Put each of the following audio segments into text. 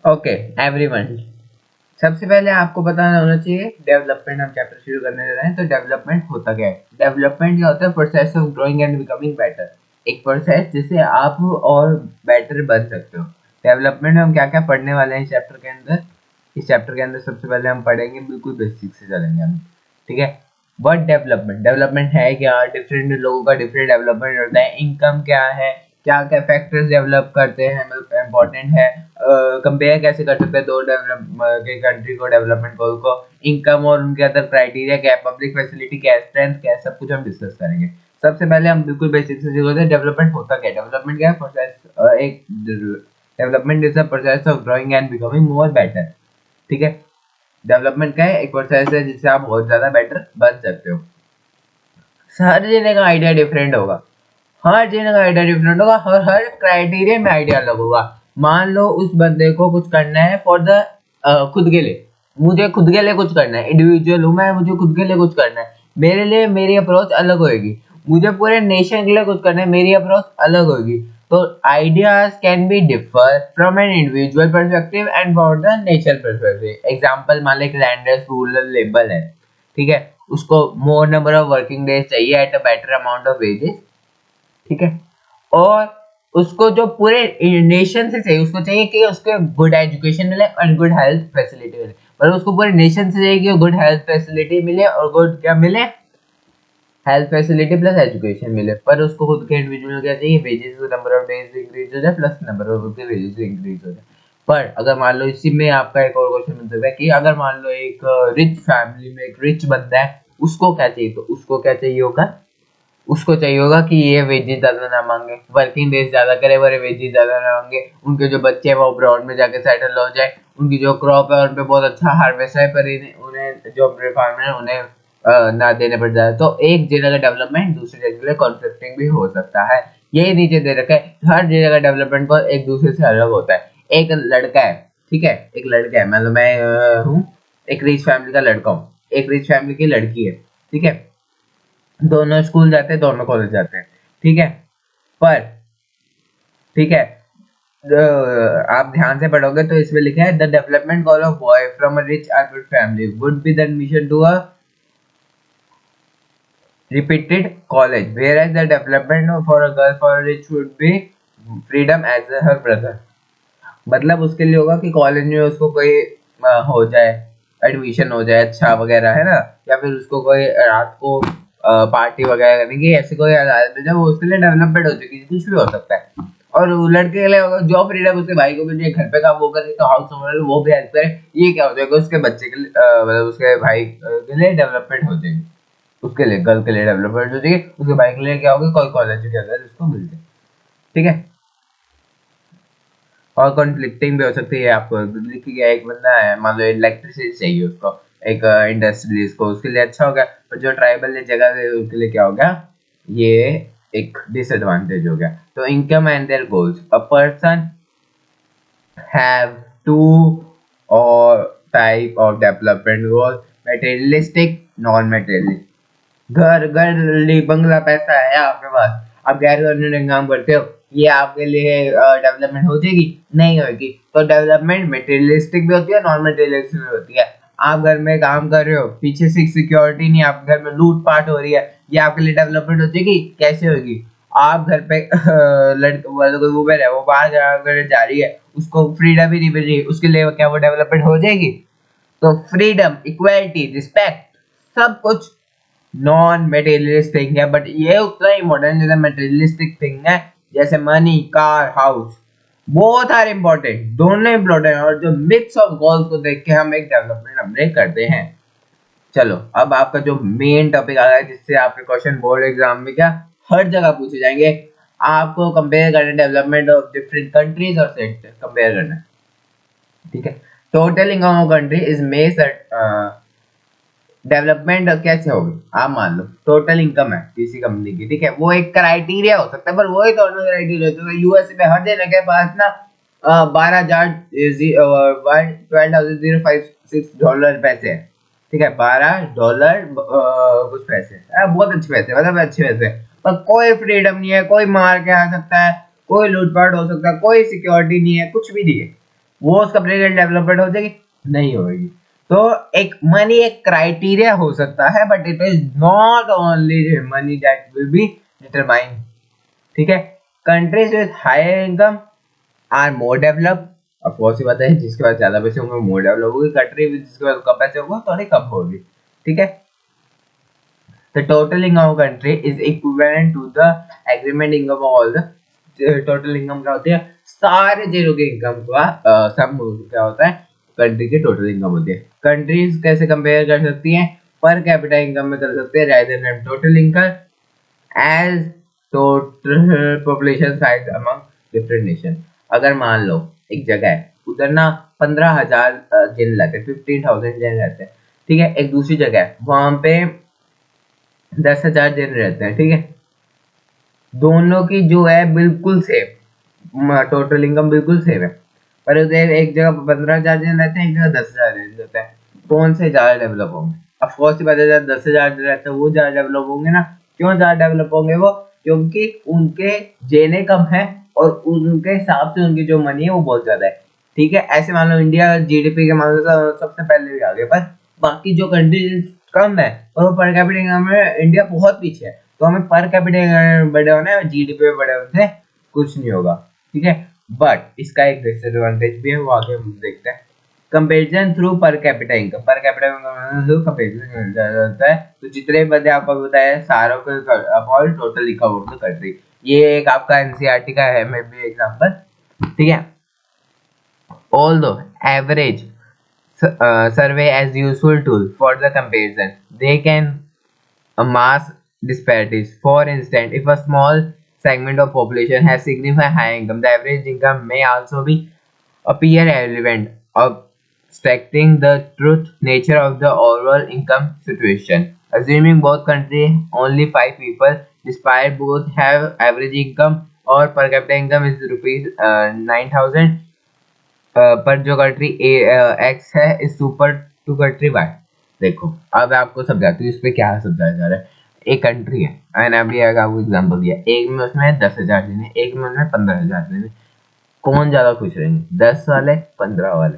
Okay everyone, सबसे पहले आपको पता होना चाहिए डेवलपमेंट। हम चैप्टर शुरू करने दे रहे हैं तो डेवलपमेंट होता क्या है। डेवलपमेंट क्या होता है? Process of growing and becoming better. एक प्रोसेस जिससे आप और बेटर बन सकते हो। डेवलपमेंट में हम क्या क्या पढ़ने वाले हैं इस चैप्टर के अंदर। इस चैप्टर के अंदर सबसे पहले हम पढ़ेंगे, बिल्कुल बेसिक से चलेंगे हम, ठीक है। बट डेवलपमेंट डेवलपमेंट है क्या? डिफरेंट लोगों का डिफरेंट डेवलपमेंट होता है। इनकम क्या है, क्या क्या फैक्टर्स डेवलप करते हैं, मतलब इम्पोर्टेंट है। कंपेयर कैसे कर सकते हैं दो डेवलप के कंट्री को, डेवलपमेंट गोल को। इनकम और उनके अंदर क्राइटेरिया क्या है, पब्लिक फैसिलिटी क्या है, स्ट्रेंथ क्या है, सब कुछ हम डिस्कस करेंगे। सबसे पहले हम बिल्कुल बेसिक से सीखते हैं डेवलपमेंट होता क्या है। डेवलपमेंट क्या है? प्रोसेस, एक development is the process of growing and becoming more better, ठीक है। डेवलपमेंट क्या है? एक प्रोसेस है जिससे आप बहुत ज्यादा बेटर बन सकते हो। हर जने का आइडिया डिफरेंट होगा, हर जने का आइडिया डिफरेंट होगा, हर क्राइटेरिया में आइडिया अलग होगा। मान लो उस बंदे को कुछ करना है फॉर द खुद के लिए, मुझे खुद के लिए कुछ करना है, इंडिविजुअल हूं मैं, मुझे खुद के लिए कुछ करना है, मेरे लिए मेरी अप्रोच अलग होगी। मुझे पूरे नेशन के लिए कुछ करना है, मेरी अप्रोच अलग होगी। तो ideas can be differ from an individual perspective and for the nation perspective. Example मान लो एक लैंडर्स रूरल लेबल है, ठीक है, उसको more number of working days चाहिए at a better amount of wages, ठीक है। और उसको जो पूरे नेशन से चाहिए, उसको चाहिए कि उसके गुड एजुकेशन मिले और गुड हेल्थ फैसिलिटी मिले। पर उसको पूरे नेशन से चाहिए कि गुड हेल्थ फैसिलिटी मिले और गुड क्या मिले, हेल्थ फैसिलिटी प्लस एजुकेशन मिले। पर उसको खुद के इंडिविजुअल क्या चाहिए, wages number of days increase हो जाए प्लस नंबर ऑफ उसके वेजेस इंक्रीज हो जाए। पर अगर मान लो इसी में आपका एक और क्वेश्चन बन सकता है कि अगर मान लो एक रिच फैमिली में एक रिच बंदा है, उसको क्या चाहिए? तो उसको क्या चाहिए होगा? उसको चाहिए होगा कि ये वेजेस ज्यादा ना मांगे, वर्किंग डेज ज्यादा करे, पर वेजेस ज्यादा ना मांगे, उनके जो बच्चे हैं वो अब्रॉड में जाके सेटल हो जाए, उनकी जो क्रॉप है उन पे बहुत अच्छा हार्वेस्ट है, पर उन्हें जो फार्मर है उन्हें ना देने पड़ जाए। तो एक जगह का डेवलपमेंट दूसरी जगह के लिए कॉन्फ्लिक्टिंग भी हो सकता है। यही नीचे दे रखा है, हर जगह का डेवलपमेंट को एक दूसरे से अलग होता है। एक लड़का है, ठीक है, एक लड़का है, मतलब मैं हूँ एक रिच फैमिली का लड़का हूँ, एक रिच फैमिली की लड़की है, ठीक है। दोनों स्कूल जाते हैं, दोनों कॉलेज जाते हैं, ठीक है। पर ठीक है, आप ध्यान से पढ़ोगे तो इसमें लिखा है the development goal of boy from a rich urban family would be the admission to a repeated college, whereas the development for a girl for a rich would be freedom as her brother। मतलब उसके लिए होगा कि college में उसको कोई हो जाए, एडमिशन हो जाए अच्छा वगैरह, है ना, या फिर उसको कोई रात को पार्टी वगैरह करने की ऐसी कोई आदत है, जब वो उसके लिए डेवलपमेंट हो चुकी है, कुछ भी हो सकता है। और वो लड़के के लिए होगा जॉब फ्रीडम, उसके भाई को भी जो घर पे काम वो करे तो हाउस ओनर वो भी हेल्प करे। ये क्या हो जाएगा? उसके बच्चे के लिए मतलब उसके भाई के लिए डेवलपमेंट हो जाएगी, उसके लिए गर्ल के लिए डेवलपमेंट हो जाएगी, उसके भाई के लिए क्या होगा, कोई कॉलेज के अंदर उसको मिल जाए, ठीक है। और कॉन्फ्लिक्टिंग भी हो सकती है। आपको लिखी गया एक बंदा है, मान लो इलेक्ट्रिसिटी चाहिए उसको, एक इंडस्ट्रीज को, उसके लिए अच्छा होगा। पर जो ट्राइबल जगह है उसके लिए क्या होगा, ये एक डिसएडवांटेज हो गया। तो income and their goals, a person have to और type of development goal, materialistic, non materialistic. घर घर बंगला पैसा है आपके पास, आप गैर कानूनी काम करते हो, ये आपके लिए डेवलपमेंट हो जाएगी? नहीं होगी। तो डेवलपमेंट मटेरियलिस्टिक भी होती है, नॉन मटेरियलिस्टिक भी होती है। आप घर में काम कर रहे हो, पीछे से सिक्योरिटी नहीं, आपके घर में लूट पाट हो रही है, ये आपके लिए डेवलपमेंट हो जाएगी? कैसे होगी? आप घर पे लड़के कोई वुमेन है, वो बाहर जा रही है, उसको फ्रीडम ही नहीं मिल रही, उसके लिए क्या वो डेवलपमेंट हो जाएगी? तो फ्रीडम, इक्वालिटी, रिस्पेक्ट, सब कुछ नॉन मटेरियलिस्टिक थिंग है। बट ये उतना ही मॉडर्न जैसे मटेरियलिस्टिक थिंग है, जैसे money, car, house, both are important, दोनों इम्पोर्टेंट। और जो मिक्स ऑफ गोल्स को देख के हम एक डेवलपमेंट अपने करते हैं। चलो अब आपका जो मेन टॉपिक आ रहा है, जिससे आपके क्वेश्चन बोर्ड एग्जाम में क्या हर जगह पूछे जाएंगे, आपको कंपेयर करना डेवलपमेंट ऑफ डिफरेंट कंट्रीज और सेक्टर कंपेयर करना, ठीक है। Total income of country is measured, development कैसे होगी? आप मान लो टोटल इनकम है किसी कंपनी की, ठीक है, वो एक क्राइटेरिया हो सकता है, पर वही दोनों क्राइटेरिया होते हैं। यूएस में हर दिन के पास ना 12,000 $12,056 पैसे है, ठीक है, $12 कुछ पैसे, बहुत अच्छे पैसे, मतलब अच्छे पैसे, पर कोई फ्रीडम नहीं है, कोई मार के आ सकता है, कोई लूटपाट हो सकता है, कोई सिक्योरिटी नहीं है, कुछ भी नहीं है। वो उसका पोलिटिकल डेवलपमेंट हो जाएगी, नहीं होगी। तो एक मनी एक क्राइटेरिया हो सकता है, but it is not only money that will be determine. ठीक है, countries with higher income are more developed. Of course ये बात है, जिसके पास ज्यादा पैसे होंगे मोर डेवलप होगी, कंट्री जिसके पास कम पैसे होंगे थोड़ी कम होगी। ठीक है, the total income of country is equivalent to the agreement income of all the total income क्या होती है, सारे जेरों के इनकम का सम क्या होता है, कंट्री की टोटल इनकम होती है। कंट्रीज कैसे कंपेयर कर सकती हैं, पर कैपिटा इनकम में कर सकते हैं, rather than total income as total population size among different nation. अगर मान लो एक जगह है, उधर ना 15,000 जन रहते हैं, 15,000 जन रहते हैं। ठीक है, एक दूसरी जगह है, वहां पे 10,000 जन रहते हैं। ठीक है, दोनों की जो है बिल्कुल सेम, टोटल इनकम बिल्कुल सेम है, पर उधर एक जगह 15,000 जन रहते हैं, एक जगह 10,000 जन रहते हैं। कौन से ज्यादा डेवलप होंगे? ऑफकोर्स 10,000 जन रहते हैं वो ज्यादा डेवलप होंगे ना। क्यों ज्यादा डेवलप होंगे वो? क्योंकि उनके जेने कम है और उनके हिसाब से उनकी जो मनी है वो बहुत ज्यादा है। ठीक है, ऐसे मान लो इंडिया जीडीपी के मामले से सबसे पहले भी आगे, पर बाकी जो कंट्रीज कम है और पर कैपिटा इनकम में इंडिया बहुत पीछे है। तो हमें पर कैपिटा बड़े होना है, जीडीपी में बड़े होने से कुछ नहीं होगा। ठीक है, बट इसका एक डिसएडवांटेज भी है, वो आगे हम देखते हैं। Comparison through per capita income, per capita income through comparison जाता है। तो जितने बंदे आपको बताया सारों के about total income of the country, ये एक आपका एनसीईआरटी का है मे बी एग्जांपल। ठीक है, although average survey as useful tool for the comparison, they can mass disparities. For instance, if a small segment of population has significantly high income, the average income may also be appear relevant, obstructing the truth nature of the overall income situation. Assuming both countries only 5 people, despite both have average income or per capita income is rupees 9,000, पर जो country x है इस super to country Y. देखो अब आपको समझाती हूँ इस पे क्या समझाया जा रहा है। एक कंट्री है, मैंने अभी आपको एग्जांपल दिया, एक में उसमें 10,000 देने, एक में उसमें 15,000 देने। कौन ज्यादा खुश रहेंगे? 10 वाले, 15 वाले?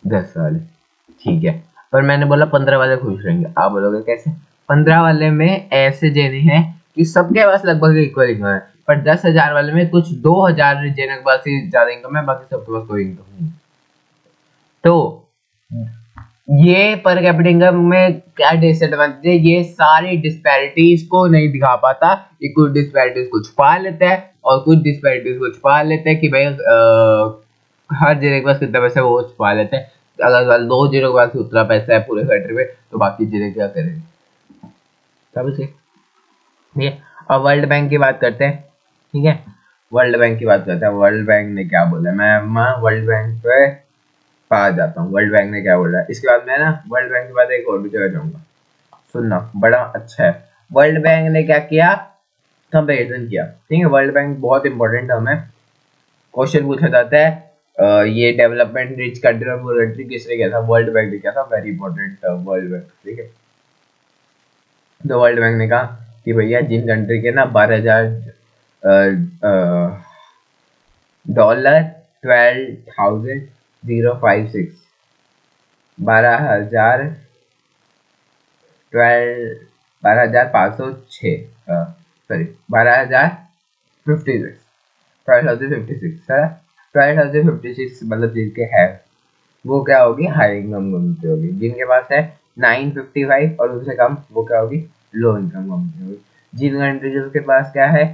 10 वाले। ठीक है, पर मैंने बोला 15 वाले खुश रहेंगे। आप बोलोगे कैसे? 15 वाले में ऐसे देने हैं कि सबके पास लगभग इक्वल इनकम है, पर 10,000 वाले में कुछ 2,000 देने के पास ही ज्यादा इनकम है, बाकी सबके पास कोई इनकम नहीं। तो ये पर कैपिटा इनकम में क्या डिसएडवांटेज है? ये सारी डिस्पैरिटीज को नहीं दिखा पाता। ये कुछ डिस्पैरिटीज को छुपा लेता है और कुछ डिस्पैरिटीज को छुपा लेते हैं कि भाई हर जिले के पास कितना पैसा है वो छुपा लेते हैं। अगर 2 जिलों के पास उतना पैसा है पूरे कंट्री में, तो बाकी जिले क्या करेंगे? सब ठीक है। अब वर्ल्ड बैंक की बात करते हैं। ठीक है, वर्ल्ड बैंक की बात करते हैं। वर्ल्ड बैंक ने क्या बोला, मैं वर्ल्ड बैंक पे पास जाता हूँ। वर्ल्ड बैंक ने क्या बोला, इसके बाद मैं ना वर्ल्ड बैंक के बाद एक और भी जगह जाऊंगा, सुनना बड़ा अच्छा है। वर्ल्ड बैंक ने क्या किया? कंपैरिजन किया। ठीक है, वर्ल्ड बैंक बहुत इंपॉर्टेंट टर्म है, क्वेश्चन पूछा जाता है। ये डेवलपमेंट रिच कंट्री और पुअर कंट्री किसने किया था? वर्ल्ड बैंक ने किया था। Very important term world bank. ठीक है, तो वर्ल्ड बैंक ने कहा कि भैया जिन कंट्री के ना 12,000 डॉलर 12,056 12,000 12,506 सॉरी 12,056 12,056 मतलब जिनके है वो क्या होगी? हाई इनकम कम्युनिटी होगी। जिनके पास है 955 और उससे कम वो क्या होगी? लो इनकम कम्युनिटी होगी। जिन कंट्रीज के पास क्या है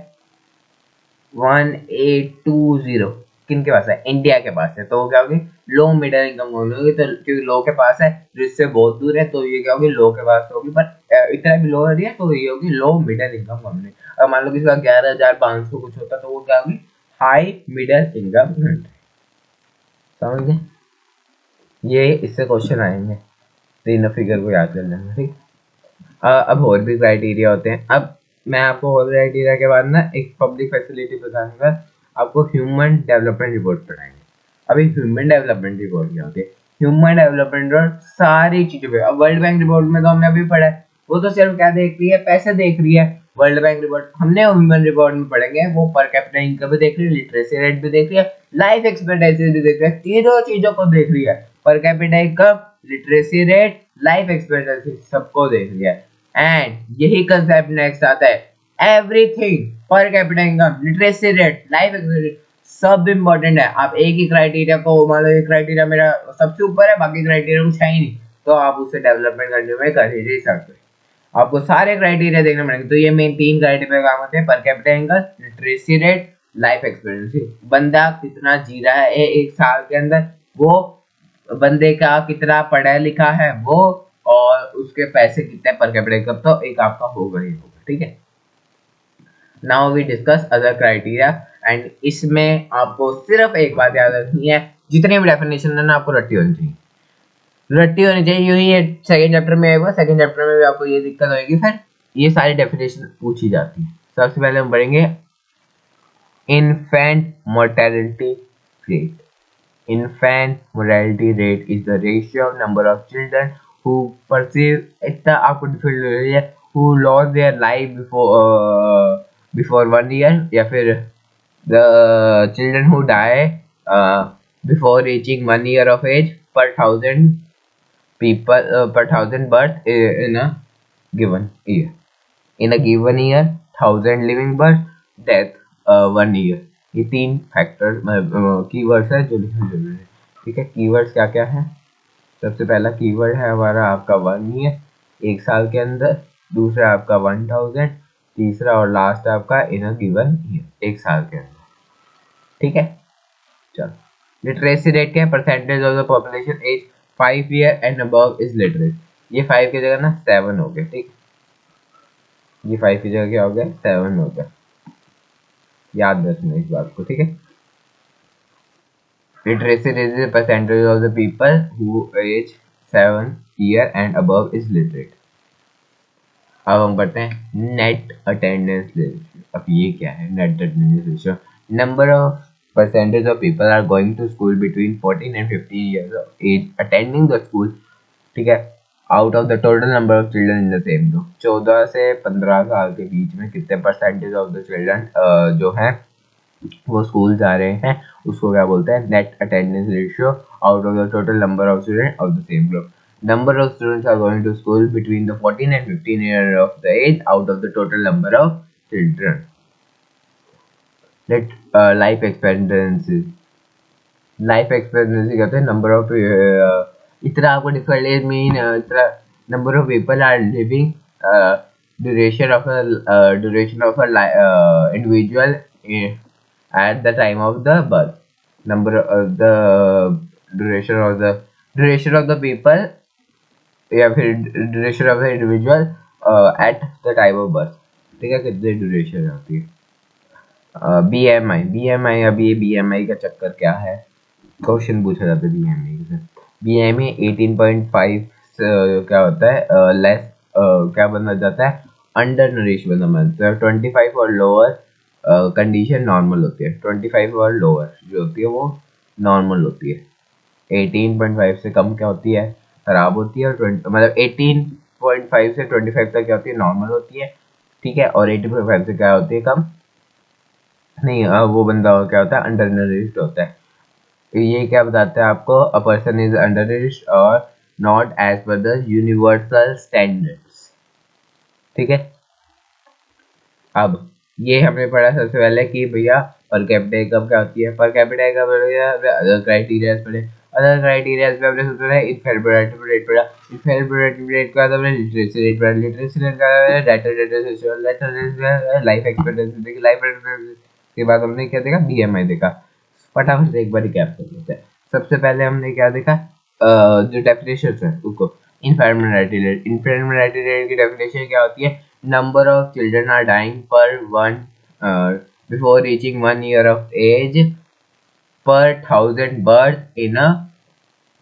1820 किनके पास है? इंडिया के पास है, तो वो क्या होगी? लो मिडिल इनकम होगी। तो क्योंकि लो के पास है जिससे बहुत दूर है, तो ये क्या होगी? लो के पास होगी, पर इतना भी लो नहीं है, तो ये होगी लो मिडिल इनकम कम्युनिटी। अगर मान लो किसी का 11,500 कुछ होता तो वो क्या होगी? High middle income country. समझे? ये इससे क्वेश्चन आएंगे, तीनों फिगर को याद कर लेना। ठीक, अब और भी क्राइटेरिया होते हैं। अब मैं आपको और क्राइटेरिया के बाद ना एक पब्लिक फैसिलिटी बताऊंगा, आपको ह्यूमन डेवलपमेंट रिपोर्ट पढ़ाएंगे। अभी ह्यूमन डेवलपमेंट रिपोर्ट क्या होती है? ह्यूमन डेवलपमेंट रिपोर्ट सारी चीजों पे। अब वर्ल्ड बैंक रिपोर्ट में तो हमने अभी पढ़ा है, वो तो सिर्फ क्या देख रही है? पैसे देख रही है। वर्ल्ड बैंक रिपोर्ट, हमने ह्यूमन रिपोर्ट में पढ़ेंगे वो पर कैपिटा इनकम भी देख रही है, लिटरेसी रेट भी देख रही है, लाइफ एक्सपेक्टेंसी भी देख रही है, तीनों चीजों को देख रही है। Per capita income, literacy rate, life expectancy सबको देख रही है। एंड यही कंसेप्ट नेक्स्ट आता है everything, per capita income, literacy rate, life expectancy सब इम्पोर्टेंट है। आप एक ही क्राइटेरिया को, मान लो एक क्राइटेरिया मेरा सबसे ऊपर है, बाकी क्राइटेरिया कुछ है ही नहीं, तो आप उससे डेवलपमेंट करने में कर ही नहीं सकते। आपको सारे क्राइटेरिया देखने पड़ेंगे। तो ये मेन 3 क्राइटेरिया काम होते हैं, per capita income, literacy rate, life expectancy. बंदा कितना जी रहा है एक साल के अंदर, वो बंदे का कितना पढ़ा लिखा है वो, और उसके पैसे कितने पर कैपिटा इनकम, तो एक आपका होगा ही होगा। ठीक है, now we discuss other criteria. And इसमें आपको सिर्फ एक बात याद रखनी है, जितनी भी डेफिनेशन है ना आपको रट्टी होनी चाहिए, रट्टी होनी चाहिए। यूं ही सेकंड चैप्टर में आएगा, सेकंड चैप्टर में भी आपको ये दिक्कत होगी, फिर ये सारी डेफिनेशन पूछी जाती है। सबसे पहले हम पढ़ेंगे infant mortality rate. Infant mortality rate is the ratio of number of children who perceive, इतना आपको डिफिकल्ट है, who lost their life before 1 year, या फिर the children who die before reaching 1 year of age per 1000 people, per 1000 birth in a given year. In a given year, 1000 living birth, death 1 year. ये 3 factor keywords है जो लिखना जरूरी है। ठीक है, कीवर्ड्स क्या क्या है? सबसे पहला कीवर्ड है हमारा आपका 1 ईयर, 1 साल के अंदर। दूसरा आपका 1000, तीसरा और लास्ट आपका इन अ गिवन ईयर, 1 साल के अंदर। ठीक है, चलो लिटरेसी रेट क्या है? Percentage of the population age 5 year and above is literate. ये 5 की जगह ना 7 हो गया। ठीक, ये 5 की जगह क्या हो गया? 7 हो गया। याद रखना इस बात को। ठीक है, literacy rate is percentage of the people who age 7 year and above is literate. अब हम पढ़ते हैं नेट अटेंडेंस रेशियो। अब ये क्या है net attendance ratio? Number of percentage of people are going to school between 14 and 15 years of age attending the school, ठीक है, out of the total number of children in the same group। 14 से 15 साल के बीच में कितने percentage of the children जो हैं वो स्कूल जा रहे हैं, उसको क्या बोलते हैं? Net attendance ratio out of the total number of student of the same group. Number of students are going to school between the 14 and 15 year of the age out of the total number of children। Let life expectancy, life expectancy कहते हैं number of, इतना आपको different mean इतना number of people are living, duration of individual at the time of the birth, number of the duration of the people, या फिर duration of the individual at the time of birth. ठीक है, कितनी duration होती है? BMI, अभी ये BMI का चक्कर क्या है, क्वेश्चन पूछा जाता है बीएमआई से। बीएमआई 18.5 क्या होता है? लेस क्या बना जाता है? अंडर नरिश बना जाता है। 25 और लोअर कंडीशन नॉर्मल होती है, 25 और लोअर जो होती है वो नॉर्मल होती है। 18.5 से कम क्या होती है? खराब होती है। और मतलब 18.5 से 25 तक क्या होती है? नॉर्मल होती है। ठीक है, और 18.5 से क्या होती है? कम नहीं, वो बंदा क्या होता है? अंडर नरिश्ड होता है। ये क्या बताता है आपको? A person is undernourished और not as per the universal standards. ठीक है, अब ये हमने पढ़ा सबसे पहले कि भैया पर कैपिटा इनकम क्या होती है। Per capita income other criteria पढ़े, अदर क्राइटेरिया पे हमने सबसे पहले इनफेरिबिलिटी रेट पढ़ा। इनफेरिबिलिटी रेट का हमने लिटरेसी रेट पढ़ा। लिटरेसी रेट का डाटा लाइफ एक्सपेक्टेंसी देखी। लाइफ एक्सपेक्टेंसी के बाद हमने क्या देखा? बीएमआई देखा। फटाफट से एक बार रिकैप कर लेते हैं। सबसे पहले हमने क्या देखा? जो डेफिनेशन है उसको, इनफेरिबिलिटी रेट। इनफेरिबिलिटी रेट की डेफिनेशन क्या होती है? Number of children are dying per 1 before reaching 1 year of age per 1000 birth in a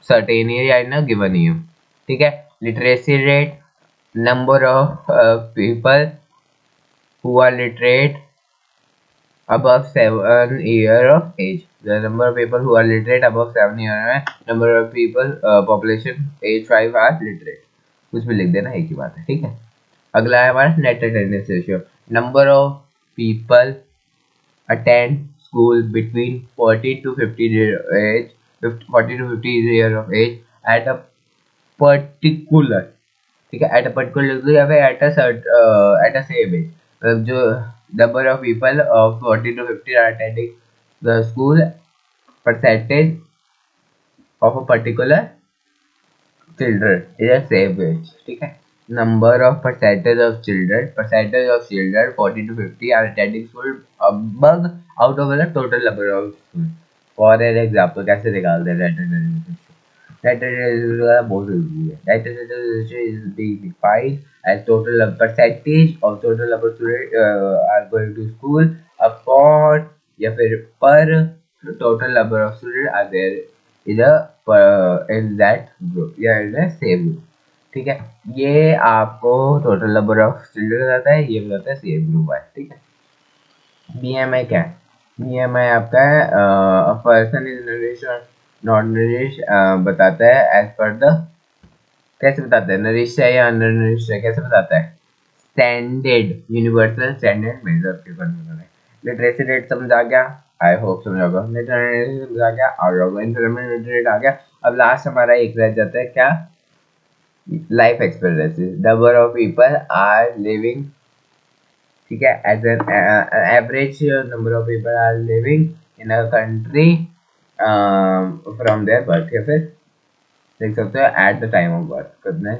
certain year या इन अ गिवन ईयर। ठीक है, literacy rate, number of people who are literate above 7 year of age, the number of people who are literate above 7 year है, number of people population age 5 are literate, कुछ भी लिख देना, एक ही बात है। ठीक है, अगला है हमारा net attendance ratio. number of people attend school between 40 to 50 year age 40 to 50 year of age at a particular, ठीक है, at a particular या फिर at a same age, मतलब जो number of people of 40 to 50 are attending the school percentage of a particular children is a same age, ठीक है. Number of percentage of children 40 to 50 are attending school above out of the total number of school. For an example कैसे निकालते हैं data बहुत जरूरी है. Data is being defined as total percentage of total number of students are going to school upon या फिर per total number of students are there in that group या in the same group, ठीक है. ये आपको total number of children बताता है, ये बताता है सेम ग्रुप है, ठीक है. बीएमआई क्या है? बीएमआई आपका है पर्सन इज नरिश और नॉट नरिश, बताता है एज पर द, कैसे बताता है, नरिश है या अंडर नरिश है, कैसे बताता है, स्टैंडर्ड यूनिवर्सल स्टैंडर्ड मेजर के फॉर्मूला है. लिटरेसी रेट समझ आ गया, आई होप समझ आ गया. लिटरेसी समझ आ गया और एनवायरमेंट रेट आ गया. अब लास्ट हमारा एक रह जाता है क्या, life expectancy, number of people are living, ठीक है, as an average number of people are living in a country from their birth, या फिर देख सकते हो at the time of birth कितना है.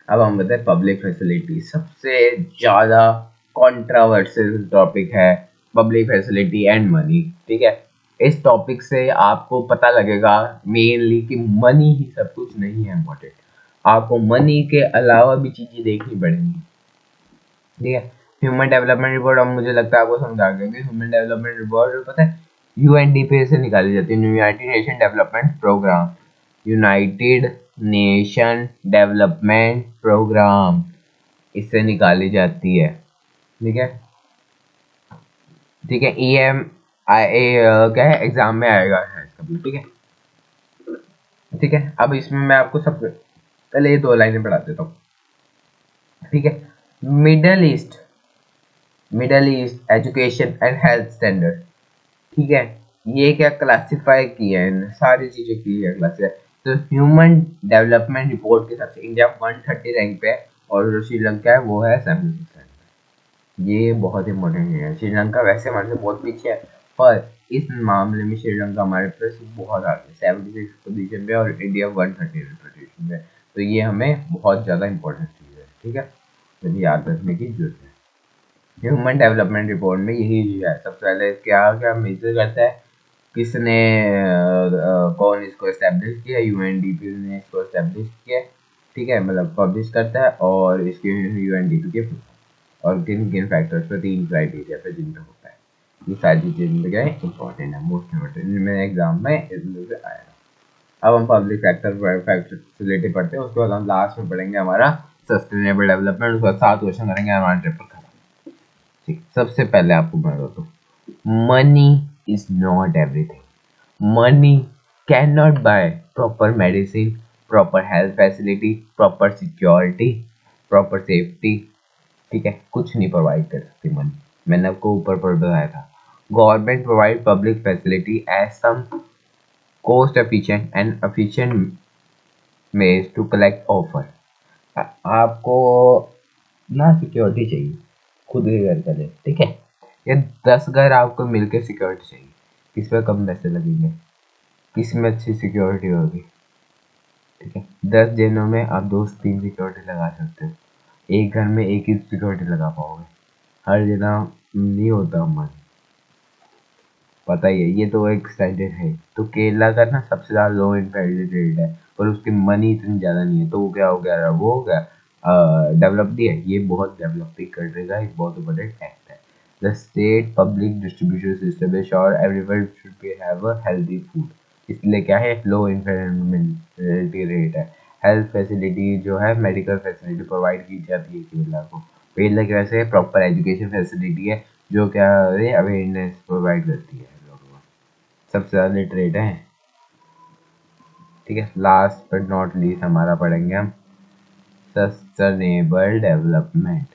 अब हम बताए पब्लिक फैसिलिटी, सबसे ज्यादा कंट्रोवर्शियल टॉपिक है पब्लिक फैसिलिटी एंड मनी, ठीक है. इस टॉपिक से आपको पता लगेगा मेनली कि मनी ही सब कुछ नहीं है इम्पोर्टेंट, आपको मनी के अलावा भी चीजें देखनी पड़ेंगी, ठीक है. ह्यूमन डेवलपमेंट रिपोर्ट, अब मुझे लगता है आपको समझा गया कि ह्यूमन डेवलपमेंट रिपोर्ट पता है यूएनडीपी से निकाली जाती है, United Nation Development Programme, United Nation Development Programme, इससे निकाली जाती है, ठीक है. ठीक है, EM क्या है, एग्जाम में आएगा है इसका, ठीक है. ठीक है, अब इसमें मैं आपको सब पहले ये 2 लाइनें पढ़ा देता हूँ, ठीक है. Middle east education and health standard, ठीक है. ये क्या क्लासिफाई किया है, सारी चीजें की है क्लासिफाई. तो ह्यूमन डेवलपमेंट रिपोर्ट के हिसाब से इंडिया 130 रैंक पे है और जो श्रीलंका है वो है 76. ये बहुत इंपॉर्टेंट है. श्रीलंका वैसे हमारे से बहुत पीछे है, पर इस मामले में श्रीलंका हमारे पास बहुत आगे 76 पोजीशन पे और इंडिया 130 पोजीशन पे. तो ये हमें बहुत ज़्यादा इंपॉर्टेंट चीज़ है, ठीक है, तो याद रखने की जरूरत है. ह्यूमन डेवलपमेंट रिपोर्ट में यही है. सबसे पहले क्या क्या मेजर करता है, किसने कौन इसको एस्टेब्लिश किया, यूएनडीपी ने इसको एस्टेब्लिश किया, ठीक है, मतलब पब्लिश करता है, और इसके यूएनडीपी के और किन किन फैक्टर्स पर 3 क्राइटेरिया पे जिन पे होता है. ये सारी चीजें क्या है, इंपॉर्टेंट है, मोस्ट इंपॉर्टेंट, इनमें एग्जाम में इसमें से आएगा. अब हम पब्लिक फैक्टर पढ़ते हैं, उसके बाद हम लास्ट में पढ़ेंगे हमारा सस्टेनेबल डेवलपमेंट, उसके बाद 7 क्वेश्चन करेंगे हमारा ट्रिपल खत्म, ठीक. सबसे पहले आपको बता दो, money is not everything. Money can not by proper medicine, proper health facility, proper security, proper safety, ठीक है, कुछ नहीं प्रोवाइड कर सकती मनी. मैंने आपको ऊपर पर बताया था. Government provide public facility as some cost efficient and efficient ways to collect offer. आपको ना सिक्योरिटी चाहिए, खुद के घर का ले, ठीक है, या 10 घर आपको मिलकर सिक्योरिटी चाहिए, किस पे कम पैसे लगेंगे, किस में अच्छी सिक्योरिटी होगी, ठीक है. 10 जनों में आप 2-3 सिक्योरिटी लगा सकते हो, एक घर में एक ही सिक्योरिटी लगा पाओगे, हर जगह नहीं होता मन, पता ही है. ये तो एक स्टैंडर्ड है. तो केरला का ना सबसे ज़्यादा लो इन्फेक्टेड रेट है, पर उसकी मनी इतनी ज़्यादा नहीं है, तो वो क्या हो गया, वो हो गया डेवलप नहीं है. ये बहुत डेवलपिंग कंट्री का एक बहुत इम्पोर्टेंट फैक्ट है. The state public distribution system is sure everyone should be have a healthy food, इसलिए क्या है, लो इन्फेक्टेड रेट है. हेल्थ फैसिलिटी जो है, मेडिकल फैसिलिटी प्रोवाइड की जाती है केरला को. केरला की वैसे प्रॉपर एजुकेशन फैसिलिटी है जो क्या अवेयरनेस प्रोवाइड करती है, सबसे ज़्यादा लिटरेट है, ठीक है. लास्ट बट नॉट लीस्ट हमारा पढ़ेंगे हम सस्टेनेबल डेवलपमेंट.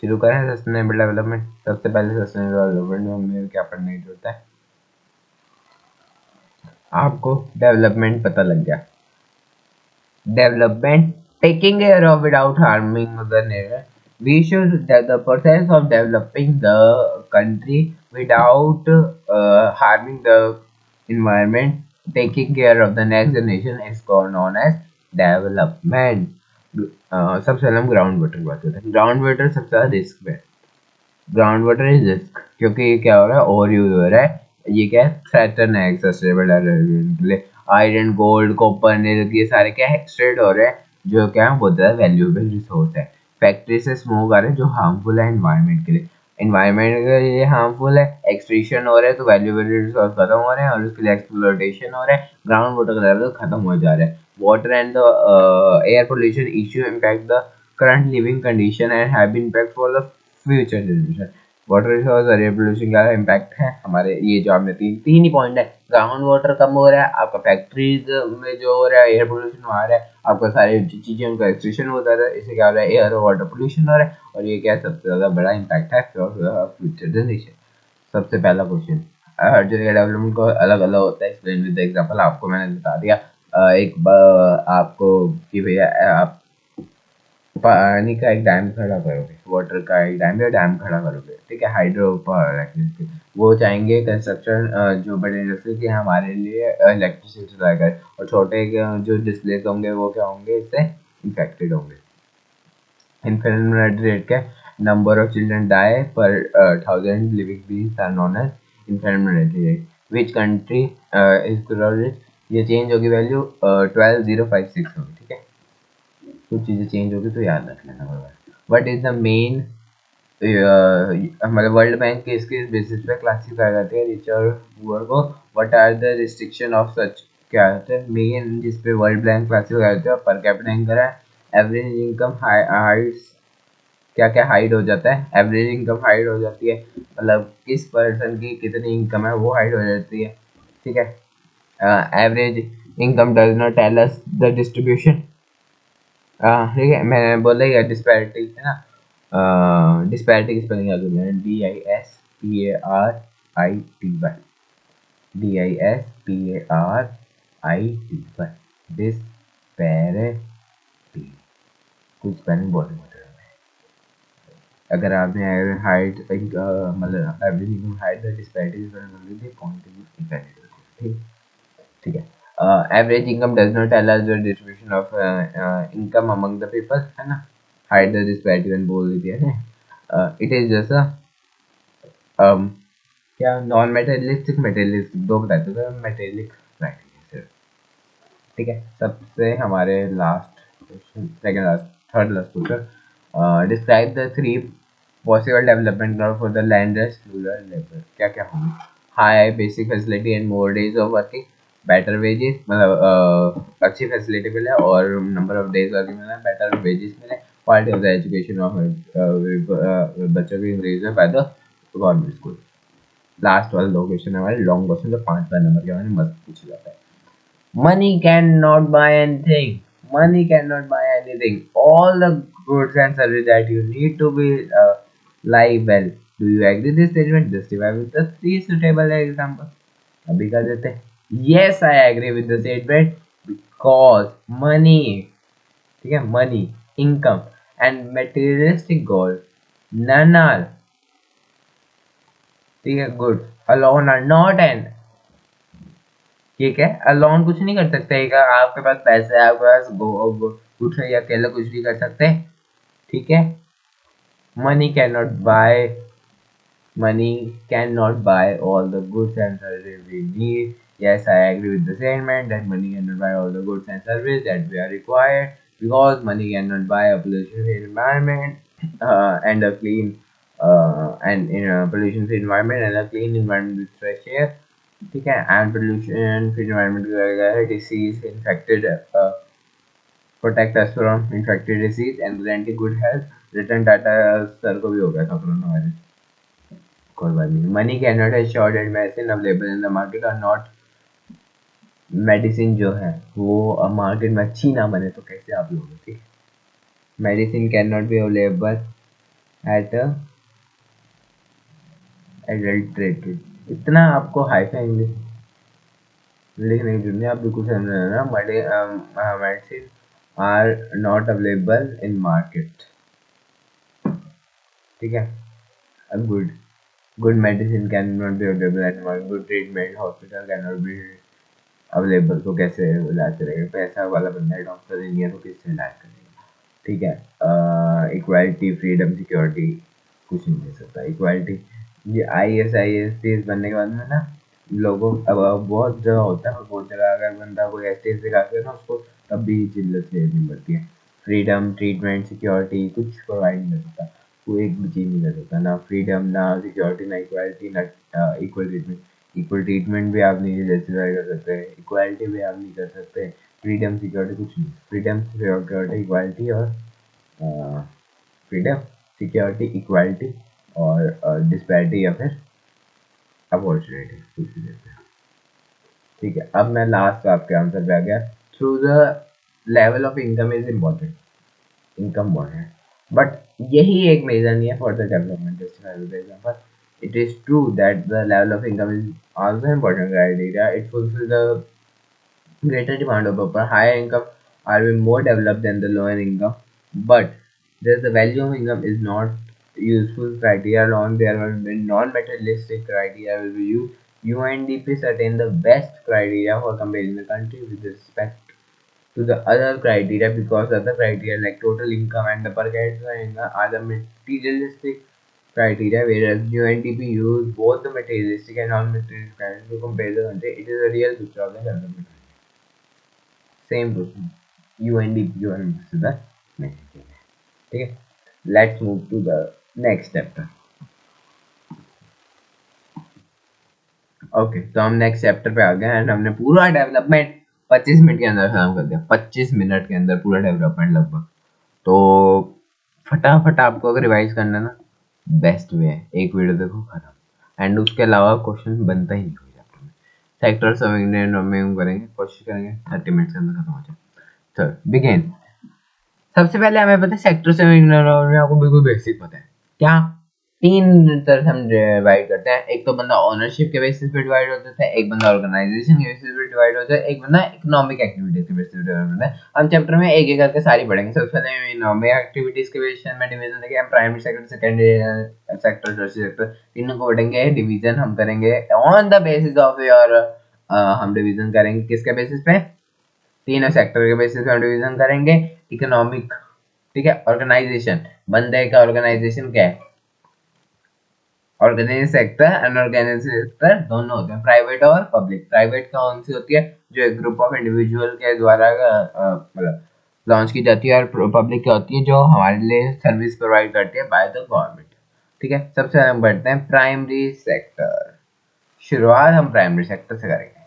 शुरू करें सस्टेनेबल डेवलपमेंट। सबसे पहले सस्टेनेबल डेवलपमेंट में हमें क्या पढ़ने की जरूरत है? आपको डेवलपमेंट पता लग गया। Development, taking care of without harming Mother Nature. We should the process of developing the country without harming the environment, taking care of the next generation is called known as development. सबसे पहले हम ground water की बात करते हैं। Ground water सबसे ज़्यादा risk है। ग्राउंड वाटर इज रिस्क क्योंकि ये क्या हो रहा है, ओवर यूज हो रहा है। ये क्या है, थ्रेटन है सस्टेनेबल डेवलपमेंट के लिए। आयरन, गोल्ड, कॉपर, नील, ये सारे क्या है, एक्सट्रैक्ट हो रहे हैं, जो क्या है बहुत ज़्यादा वैल्यूएबल रिसोर्स है। फैक्ट्री से स्मोक आ रहे हैं जो हार्मफुल है एनवायरनमेंट के लिए। एनवायरनमेंट के लिए हार्मफुल है, एक्सट्रीशन हो रहा है तो वैल्यूएबल रिसोर्स खत्म हो रहे हैं और उसके लिए एक्सप्लोटेशन हो रहा है। ग्राउंड वाटर का लेवल खत्म हो जा रहा है। Water and the air pollution issue impact the current living condition and have been impact for the future generation. Water resource और एयर पोल्यूशन का इम्पैक्ट है हमारे, ये जो आपने तीन ही पॉइंट है। ग्राउंड वाटर कम हो रहा है, आपका फैक्ट्रीज में जो हो रहा है एयर पोल्यूशन आ रहा है, आपका सारी चीजें उनका एक्सट्रीशन होता है, इससे क्या हो रहा है, एयर और वाटर पोल्यूशन हो रहा है। और ये क्या सबसे ज्यादा बड़ा इम्पैक्ट है फ्यूचर जनरेशन। सबसे पहला क्वेश्चन, हर जगह डेवलपमेंट को अलग अलग होता है, एक्सप्लेन विद एग्जांपल। आपको मैंने बता दिया आपको कि भैया आप पानी का एक डैम खड़ा करोगे, वाटर का एक डैम या डैम खड़ा करोगे, ठीक है, हाइड्रो पावर इलेक्ट्रिसिटी। वो चाहेंगे कंस्ट्रक्शन जो बड़े इंडस्ट्री के हमारे लिए इलेक्ट्रिसिटी सप्लाई करे, और छोटे जो डिस्प्लेस होंगे वो क्या होंगे, इससे इन्फेक्टेड होंगे। इन्फेक्शन रेट क्या, number of children die per 1000 living beings are known as infection rate. Which country is, ये चेंज होगी वैल्यू 12056 होगी, ठीक है। कुछ चीज़ें चेंज होगी तो याद रख लेना बार। वट इज द मेन, हमारे वर्ल्ड बैंक के इसके बेसिस पे क्लासिफाई करते हैं रिच और पुअर को। What are the restriction of such, क्या होता है मेन जिस पे वर्ल्ड बैंक क्लासिफाई करते हैं, पर कैपिटा इनकम है, एवरेज इनकम हाइट्स, क्या क्या हाइड हो जाता है, एवरेज इनकम हाइड हो जाती है, मतलब किस पर्सन की कितनी इनकम है वो हाइड हो जाती है, ठीक है। Average income does not tell us the distribution, ठीक है, मैंने बोला ही डिस्पैरिटी है ना। डिस्पैरिटी की स्पेलिंग याद करना है, DISPARITY, डिस्पैरिटी। कुछ स्पेलिंग बहुत इंपॉर्टेंट है। अगर आपने हाइट मतलब average income hide the disparity ठीक, ठीक है। Average income does not tell us the distribution of income among the people, है ना। हाइड द डिस्पैरिटी मैंने बोल दिया है। इट इज जस्ट क्या नॉन मेटेरियलिस्टिक मेटेरियलिस्टिक दो बताते थे, मेटेरियलिक राइटिंग, ठीक है। सबसे हमारे last question, second last, third last question, describe the three possible development for the landless rural labour. क्या क्या होंगे, high basic facility and more days of working, better wages, मतलब अच्छी फैसिलिटी मिले और नंबर ऑफ डेज वर्किंग मिले, better wages मिले, quality of the education of बच्चों की increase by the government school. Last वाले दो क्वेश्चन है हमारे लॉन्ग क्वेश्चन, जो 5 नंबर के हमारे मस्त पूछा जाता है। Money cannot buy anything. Money cannot buy anything. All the goods and services that you need to be live well. Do you agree this statement? Justify with the three suitable examples. अभी कर देते हैं। Yes, I agree with the statement because money, ठीक है, money, income and materialistic goals, none are, ठीक है, good alone are not an, ठीक है, अलोन कुछ नहीं कर सकते, आपके पास पैसे है, आपके पास कुछ है, अकेले कुछ नहीं कर सकते, ठीक है। Money can not buy, money cannot buy all the goods and services we need. Yes, I agree with the statement that money cannot buy all the goods and services that we are required, because money cannot buy a pollution-free environment and a clean pollution-free environment and a clean environment with fresh air. ठीक है, and pollution फिर environment disease infected, protect us from infected disease and guarantee good health. Return data sir को भी हो गया था corona virus, कोई बात नहीं। Money can not assure that medicine available in the market are not, medicine जो है वो मार्केट में अच्छी ना बने तो कैसे आप लोगे, ठीक। Medicine can not be available eight adulterated, इतना आपको हाई फाई इंग्लिश लिखने की जरूरत नहीं, आप बिल्कुल समझ लेना। Medicine are not available in market, ठीक है। Good good medicine can not be available at market, good treatment hospital can not be available, तो कैसे इलाज करेगा? पैसा वाला बंदा है, डॉक्टर नहीं है, तो किससे इलाज करेगा? ठीक है। इक्वालिटी, फ्रीडम, सिक्योरिटी कुछ नहीं दे सकता। इक्वालिटी, ये IAS बनने के बाद में ना लोगों अब बहुत जगह होता है, बहुत जगह अगर बंदा कोई STS दिखा के ना उसको तब भी चिल्लत लेनी पड़ती है। फ्रीडम, ट्रीटमेंट, सिक्योरिटी कुछ प्रोवाइड नहीं कर सकता, कोई एक भी चीज़ नहीं कर सकता, ना फ्रीडम, ना सिक्योरिटी, ना इक्वालिटी, ना इक्वल ट्रीटमेंट। इक्वल ट्रीटमेंट भी आप नहीं जस्टिफाई कर सकते, इक्वालिटी भी आप नहीं कर सकते, फ्रीडम सिक्योरिटी कुछ नहीं। फ्रीडम सिक्योरिटी इक्वालिटी और फ्रीडम सिक्योरिटी इक्वालिटी और डिस्पैरिटी या फिर अपॉर्चुनिटी कुछ भी देते हैं, ठीक है। अब मैं लास्ट आपके आंसर पे आ गया। Through the level of income is important, income बहुत है, बट यही एक मेजर नहीं है for the development justified by example. It is true that the level of income is also important criteria. It fulfills the greater demand of upper. Higher income are we more developed than the lower income, but there's the value of income is not useful criteria alone. There will be non-materialistic criteria will be used. UNDP certain the best criteria for comparing the country with respect to the other criteria, because other criteria like total income and the per capita income are the materialistic criteria, whereas UNDP use both the materialistic and non-materialistic criteria to compare the country. It is a real picture of the development. Same question, UNDP जो है सीधा नहीं, ठीक है। Let's move to the next chapter. Okay, तो हम next chapter पे आ गए एंड हमने पूरा डेवलपमेंट 25 मिनट के अंदर खत्म कर दिया। 25 मिनट के अंदर पूरा डेवलपमेंट लगभग। तो फटाफट आपको अगर रिवाइज करना ना, बेस्ट वे है एक वीडियो देखो खत्म, एंड उसके अलावा क्वेश्चन बनता ही नहीं कोई चैप्टर में। सेक्टर समझने करेंगे, कोशिश करेंगे 30 मिनट के अंदर खत्म हो जाए। तो बिगिन। सबसे पहले हमें पता है सेक्टर से आपको बिल्कुल बेसिक पता है क्या। तीन तरह से हम डिवाइड करते हैं। एक तो बंदा ओनरशिप के बेसिस पे डिवाइड होता है, एक बंदा ऑर्गेनाइजेशन के बेसिस पे डिवाइड होता है, एक बंदा इकोनॉमिक एक्टिविटीज के बेसिस पे डिवाइड होता है। हम चैप्टर में एक एक करके सारी पढ़ेंगे। सबसे पहले इकोनॉमिक एक्टिविटीज के बेसिस में डिवीजन देंगे, हम primary sector, secondary sector, tertiary sector, तीनों को पढ़ेंगे। डिवीजन हम करेंगे on the basis of your, हम डिवीजन करेंगे किसके बेसिस पे, तीनों सेक्टर के बेसिस पे हम डिवीजन करेंगे। इकोनॉमिक, ठीक है। ऑर्गेनाइजेशन, बंदे का ऑर्गेनाइजेशन क्या है, ऑर्गेनाइज सेक्टर, अनऑर्गेनाइज सेक्टर दोनों होते हैं, प्राइवेट और पब्लिक। प्राइवेट कौन सी होती है, जो एक ग्रुप ऑफ इंडिविजुअल के द्वारा मतलब लॉन्च की जाती है, और पब्लिक क्या होती है, जो हमारे लिए सर्विस प्रोवाइड करती है बाय द गवर्नमेंट, ठीक है। सबसे पहले हम बढ़ते हैं प्राइमरी सेक्टर। शुरुआत हम प्राइमरी सेक्टर से करेंगे।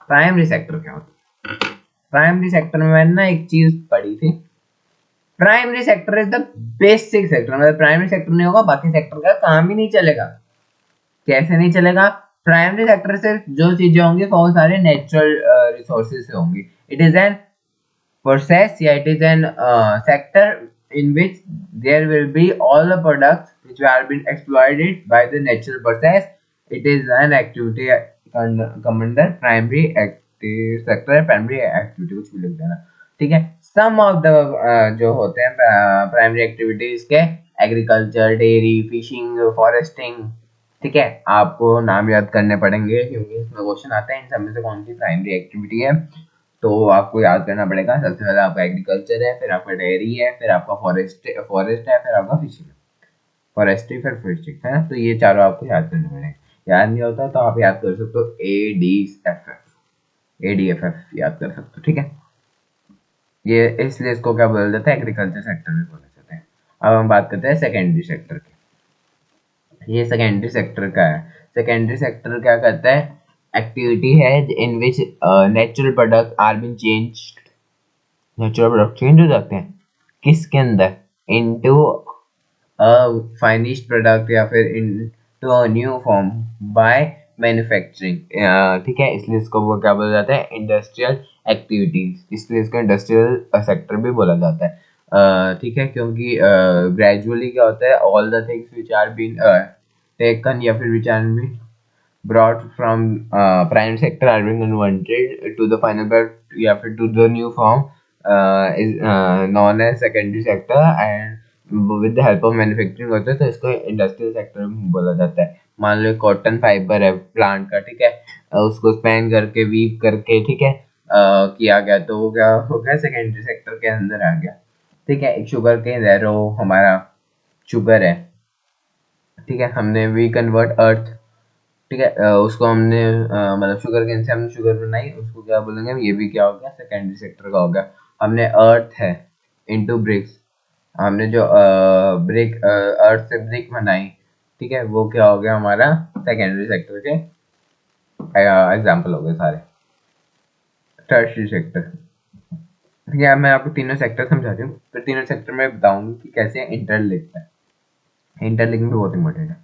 प्राइमरी सेक्टर क्या होता है? प्राइमरी सेक्टर में मैंने ना एक चीज पढ़ी थी, primary sector is the basic sector. मतलब प्राइमरी सेक्टर नहीं होगा बाकी सेक्टर का काम ही नहीं चलेगा। कैसे नहीं चलेगा? प्राइमरी सेक्टर से जो चीजें होंगी वो सारे नेचुरल रिसोर्सेज से होंगी। इट इज एन प्रोसेस या it is an sector in which there will be all the products which are being exploited by the natural process. It is an activity come under primary active sector, primary activity कुछ भी लिख देना, ठीक है। Sum of the जो होते हैं primary activities के, एग्रीकल्चर, डेयरी, फिशिंग, फॉरेस्टिंग, ठीक है। आपको नाम याद करने पड़ेंगे क्योंकि इसमें क्वेश्चन आता है इन सब में से कौन सी प्राइमरी एक्टिविटी है, तो आपको याद करना पड़ेगा। सबसे पहले आपका एग्रीकल्चर है, फिर आपका डेयरी है, फिर आपका फॉरेस्ट है, फिर आपका फिशिंग है, फॉरेस्ट्री फिर फिशिंग है। तो ये चारों आपको याद करने पड़ेंगे। याद नहीं होता तो आप याद कर सकते हो ADFF याद कर सकते हो, ठीक है। ये इसलिए इसको क्या बोला जाता है, एग्रीकल्चर सेक्टर में बोला जाता है। अब हम बात करते हैं सेकेंडरी सेक्टर की। ये सेकेंडरी सेक्टर का है। सेकेंडरी सेक्टर क्या करता है, एक्टिविटी है in which natural product are been changed, natural product change हो जाते हैं किसके अंदर, इनटू फाइनिश्ड प्रोडक्ट या फिर into a new form by manufacturing, ठीक है। इसलिए इसको वो क्या बोला जाता है, इंडस्ट्रियल एक्टिविटीज, इसलिए इसको इंडस्ट्रियल सेक्टर भी बोला जाता है। ठीक है, क्योंकि ग्रेजुअली क्या होता है, all the things which are been taken या फिर which are been brought from prime sector are being converted to the final product या फिर to the new form is known as secondary sector and with the help of manufacturing होता है, तो इसको industrial sector बोला जाता है। मान लो कॉटन फाइबर है प्लांट का, ठीक है, उसको स्पैन करके वीव करके, ठीक है, किया गया, तो वो क्या हो गया, सेकेंडरी सेक्टर के अंदर आ गया। ठीक है, एक शुगर केन ज़ेरो हमारा शुगर है, ठीक है, हमने वी कन्वर्ट अर्थ, ठीक है, उसको हमने मतलब शुगर केन से हमने शुगर बनाई, उसको क्या बोलेंगे, ये भी क्या हो गया, सेकेंडरी सेक्टर का हो गया। हमने अर्थ है इनटू ब्रिक्स, हमने जो ब्रिक अर्थ से ब्रिक बनाई, ठीक है, वो क्या हो गया हमारा सेकेंडरी सेक्टर के एग्जाम्पल हो गए सारे। टर्शियरी सेक्टर, ठीक है, मैं आपको तीनों सेक्टर समझाती हूँ, तो तीनों सेक्टर में बताऊंगी कि कैसे इंटरलिंक्ड है। इंटरलिंकिंग भी बहुत इंपॉर्टेंट है।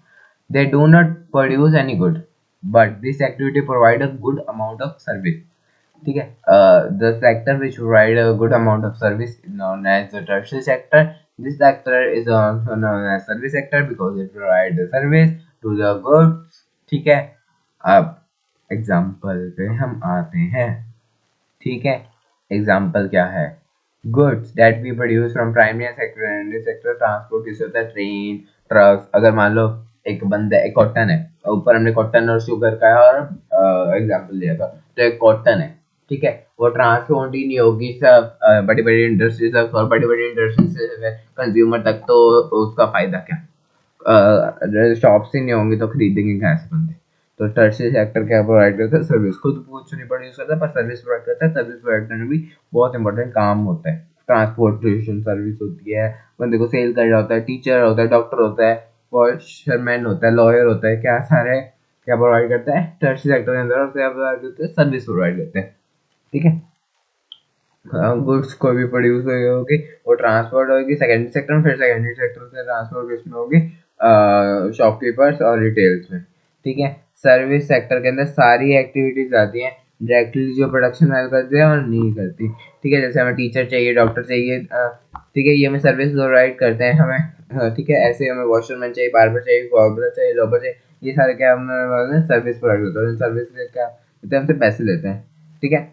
They do not produce any good, but this activity provide a good amount of service. ठीक है, the sector which provide a good amount of service is known as the tertiary sector. This sector is also known as service sector because it provide the service to the goods. ठीक है, अब example पे हम आते हैं। ठीक है, example क्या है, goods that we produce from primary and secondary sector transport, किस होता है, ट्रेन, ट्रक। अगर मान लो एक बंदा, एक कॉटन है, ऊपर हमने कॉटन और शुगर का और एग्जांपल लिया था, तो एक कॉटन है, ठीक है, वो ट्रांसपोर्ट ही नहीं होगी सब बड़ी बड़ी इंडस्ट्री तक, और बड़ी बड़ी इंडस्ट्री से कंज्यूमर तक, तो उसका फायदा क्या, शॉप्स ही नहीं होंगी तो खरीदेंगे कैसे बंदे। तो टर्शियरी सेक्टर क्या प्रोवाइड करता है, सर्विस, खुद कुछ नहीं प्रोड्यूस करता पर सर्विस प्रोवाइड करता है। सर्विस प्रोवाइड करने में भी बहुत इंपॉर्टेंट काम होता है, ट्रांसपोर्टेशन सर्विस होती है, बंदे को सेल कर रहा होता है, टीचर होता है, डॉक्टर होता है, वॉशरमैन होता है, लॉयर होता है, क्या सारे क्या प्रोवाइड करता है टर्शियरी सेक्टर के अंदर, और क्या प्रोवाइड करते हैं, सर्विस प्रोवाइड करते हैं। ठीक है, गुड्स को भी प्रोड्यूस होगी, वो ट्रांसपोर्ट होगी सेकेंडरी सेक्टर में, फिर सेकेंडरी सेक्टर से ट्रांसपोर्ट किसमें होगी, शॉपकीपर्स और रिटेल्स में। ठीक है, सर्विस सेक्टर के अंदर सारी एक्टिविटीज आती हैं, डायरेक्टली जो प्रोडक्शन वैल्यू करती है और नहीं करती। ठीक है, जैसे हमें टीचर चाहिए, डॉक्टर चाहिए, ठीक है, ये हमें सर्विस प्रोवाइड करते हैं हमें। ठीक है, ऐसे हमें वॉशरमैन चाहिए, बार्बर चाहिए, बार्बर चाहिए, लोबर चाहिए, ये सारे क्या हमें सर्विस प्रोवाइड करते हैं, सर्विस क्या हमसे पैसे लेते हैं। ठीक है,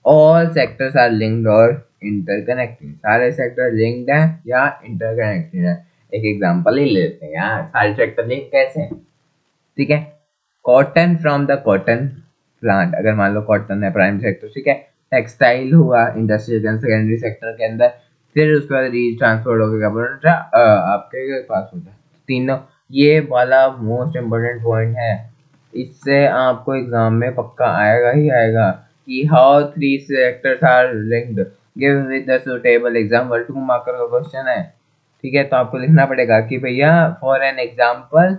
ऑल सेक्टर्स आर लिंक्ड और इंटरकनेक्टेड, सारे सेक्टर लिंक्ड है या इंटरकनेक्टेड है। एक एग्जांपल ही लेते हैं यार, सारे सेक्टर लिंक कैसे हैं। ठीक है, cotton from the cotton plant, अगर मान लो कॉटन है प्राइमरी सेक्टर, ठीक है, टेक्सटाइल हुआ इंडस्ट्रियल सेकेंडरी सेक्टर के अंदर, फिर उसके बाद री ट्रांसपोर्ट हो गया आपके पास होता है। तीनों ये वाला मोस्ट इम्पोर्टेंट पॉइंट है, इससे आपको एग्जाम में पक्का आएगा ही आएगा कि how three sectors are linked, give with the suitable example, 2 marker का क्वेश्चन है। ठीक है, तो आपको लिखना पड़ेगा कि भैया फॉर एन एग्जांपल,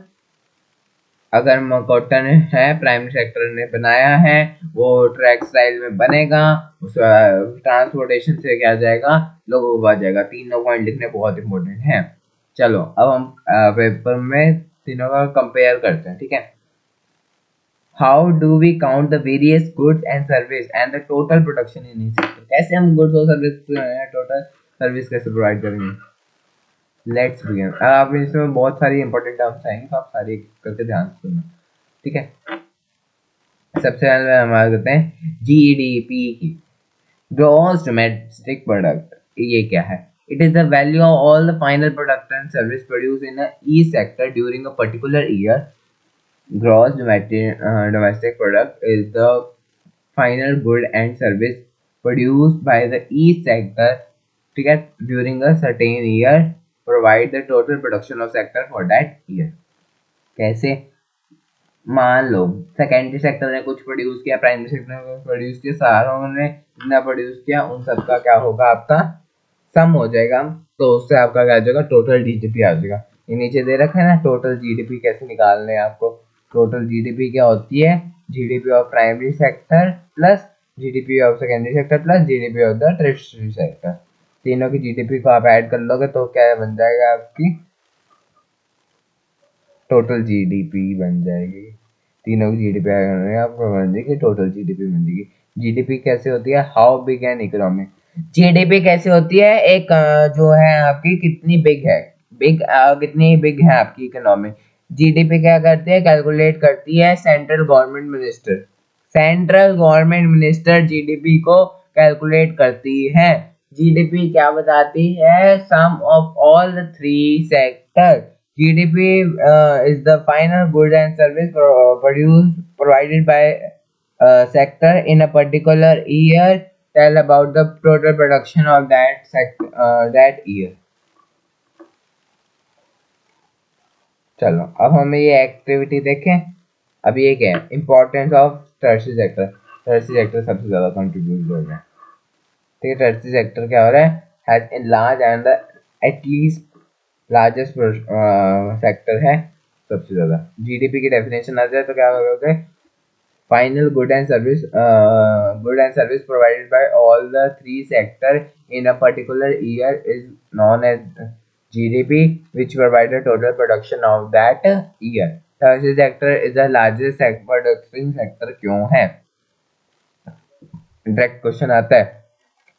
अगर कॉटन है प्राइमरी सेक्टर ने बनाया है, वो टेक्सटाइल में बनेगा, उस ट्रांसपोर्टेशन से क्या जाएगा, लोगों को आ जाएगा। तीनों पॉइंट लिखने बहुत इंपॉर्टेंट है। चलो अब हम पेपर में तीनों का कंपेयर करते हैं। ठीक है, how do we count the various goods and service and the total production in each sector, कैसे हम goods और service टोटल सर्विस कैसे प्रोवाइड करेंगे। Let's begin. अब इसमें बहुत सारी इंपॉर्टेंट टर्म्स आएंगे, तो आप सारी करके ध्यान से सुनना। ठीक है, सबसे पहले हम बात करते हैं जीडीपी की, ग्रॉस डोमेस्टिक प्रोडक्ट। ये क्या है, it is the value of all the final product and service produce in each sector during a particular year. Gross domestic product is the final good and service produced by the each sector, ठीक है, during a certain year, provide the total production of sector for that year। कैसे, मान लो secondary sector ने कुछ produce किया, primary sector ने कुछ produce किया, सारों ने जितना प्रोड्यूस किया उन सबका क्या होगा, आपका सम हो जाएगा, तो उससे आपका क्या आ जाएगा, टोटल जीडीपी आ जाएगा। ये नीचे दे रखा है ना, टोटल जीडीपी कैसे निकालने हैं आपको। टोटल जीडीपी क्या होती है, GDP of primary sector plus GDP of secondary sector plus GDP of the tertiary sector. तीनों की जीडीपी को आप ऐड कर लोगे तो क्या बन जाएगा, आपकी टोटल जीडीपी बन जाएगी। तीनों की जीडीपी आपको बन जाएगी, टोटल जीडीपी बन जाएगी। जीडीपी कैसे होती है, how big an economy, GDP कैसे होती है, एक जो है आपकी कितनी बिग है, कितनी बिग है आपकी इकोनॉमी। जीडीपी क्या करती है, कैलकुलेट करती है सेंट्रल गवर्नमेंट मिनिस्टर जीडीपी को कैलकुलेट करती है। जीडीपी क्या बताती है, sum of all the three sector. GDP is the final good and service provided by sector in a particular year, tell about the total production of that year। चलो अब हम ये एक्टिविटी देखें। अब ये क्या है, importance of tertiary sector. Tertiary sector सबसे ज्यादा कंट्रीब्यूट कर रहा है, ठीक है। टर्शियरी सेक्टर क्या हो रहा है, has in large and at least largest sector है सबसे ज्यादा। जीडीपी की डेफिनेशन आ जाए तो क्या करोगे, final good and service provided by all the three sectors in a particular year is known as GDP, which provide the total production of that year। Tertiary sector is the largest producing sector क्यों है, direct question आता है।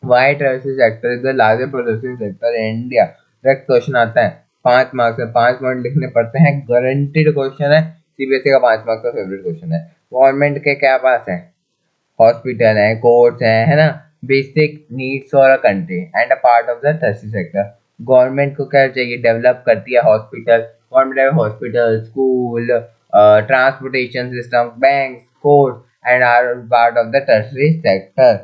Why tertiary sector is the largest producing sector in India, direct question आता है। 5 marks में 5 point लिखने पड़ते हैं, गारंटीड क्वेश्चन है, सीबीएसई का 5 मार्क्स का फेवरेट क्वेश्चन है। गवर्नमेंट के क्या पास है, हॉस्पिटल है, कोर्ट्स है ना, basic needs for a country and a part of the tertiary sector. Government को क्या चाहिए, डेवलप करती है hospital, government hospital, school, transportation system, bank, court and are part of the tertiary sector,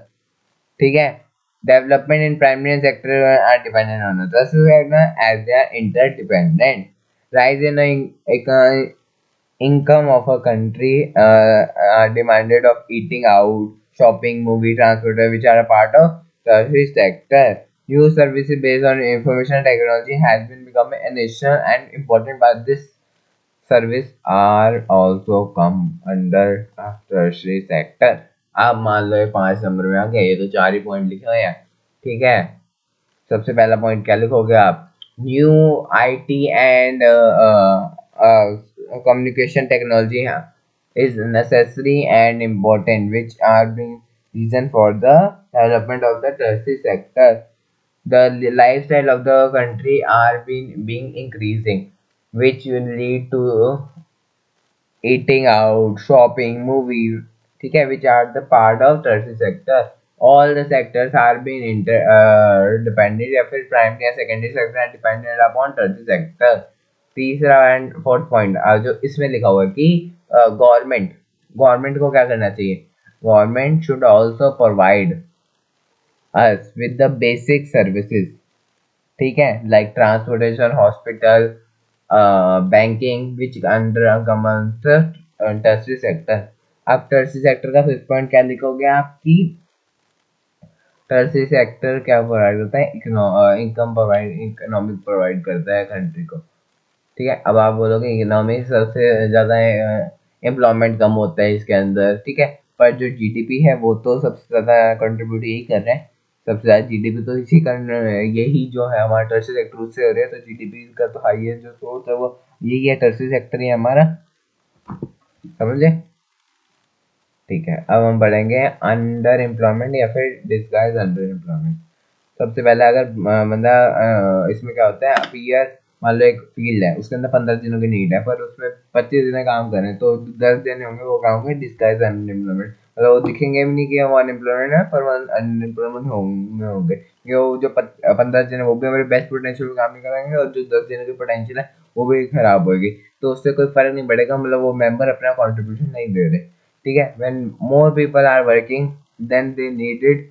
ठीक है। Development in primary sector are dependent on the tertiary sector as they are interdependent. Rise in income of a country are demanded of eating out, shopping, movie, transport, which are a part of tertiary sector. New services based on information technology has been becoming a national and important, but this service are also come under tertiary sector। अब मान लो ये 5 number में आ गया, ये तो 4 ही point लिखे हुए हैं, ठीक है। सबसे पहला पॉइंट क्या लिखोगे आप, new IT and communication technology is necessary and important, which are being reason for the development of the tertiary sector। The lifestyle of the country are being increasing, which will lead to eating out, shopping, movies, ठीक है, which are the part of tertiary sector। All the sectors are being dependent या फिर primary या secondary sector are dependent upon tertiary sector। तीसरा and fourth point जो इसमें लिखा हुआ है कि गवर्नमेंट को क्या करना चाहिए, government should also provide us with the basic services, ठीक है, लाइक ट्रांसपोर्टेशन, हॉस्पिटल, बैंकिंग, विच अंडर टर्शियरी सेक्टर। अब टर्शियरी सेक्टर का फिफ्थ पॉइंट क्या लिखोगे आपकी, टर्शियरी सेक्टर क्या प्रोवाइड करता है, इकोनॉमिक प्रोवाइड करता है कंट्री को, ठीक है। अब आप बोलोगे इकोनॉमिक सबसे ज्यादा एम्प्लॉयमेंट कम होता है इसके अंदर, ठीक है, पर जो जीडीपी है वो तो सबसे ज्यादा कंट्रीब्यूट यही कर रहे हैं, सबसे ज्यादा जीडीपी तो इसी यही जो है हमारा टर्शियरी सेक्टर उससे हो रहा है, तो जीडीपी का तो हाईएस्ट जो सोर्स है वो यही है, टर्शियरी सेक्टर ही हमारा, समझे, ठीक है। अब हम बढ़ेंगे अंडर एम्प्लॉयमेंट या फिर डिस्गाइज अंडर एम्प्लॉयमेंट। सबसे पहले अगर बंदा इसमें क्या होता है, अपीयर, मान लो एक फील्ड है उसके अंदर 15 दिनों की नीड है पर उसमें 25 दिन काम करें तो 10 दिन होंगे, वो क्या होंगे, डिस्गाइज अनएम्प्लॉयमेंट। मतलब वो दिखेंगे भी नहीं कि वो अनएम्प्लॉयमेंट है पर वो अनएम्प्लॉयमेंट होंगे, वो जो 15 दिन है वो भी हमारे बेस्ट पोटेंशियल में काम नहीं करेंगे और जो 10 दिनों की पोटेंशियल है वो भी खराब होगी, तो उससे कोई फर्क नहीं पड़ेगा, मतलब वो मेंबर अपना कॉन्ट्रीब्यूशन नहीं दे रहे, ठीक है। When more people are working then they needed,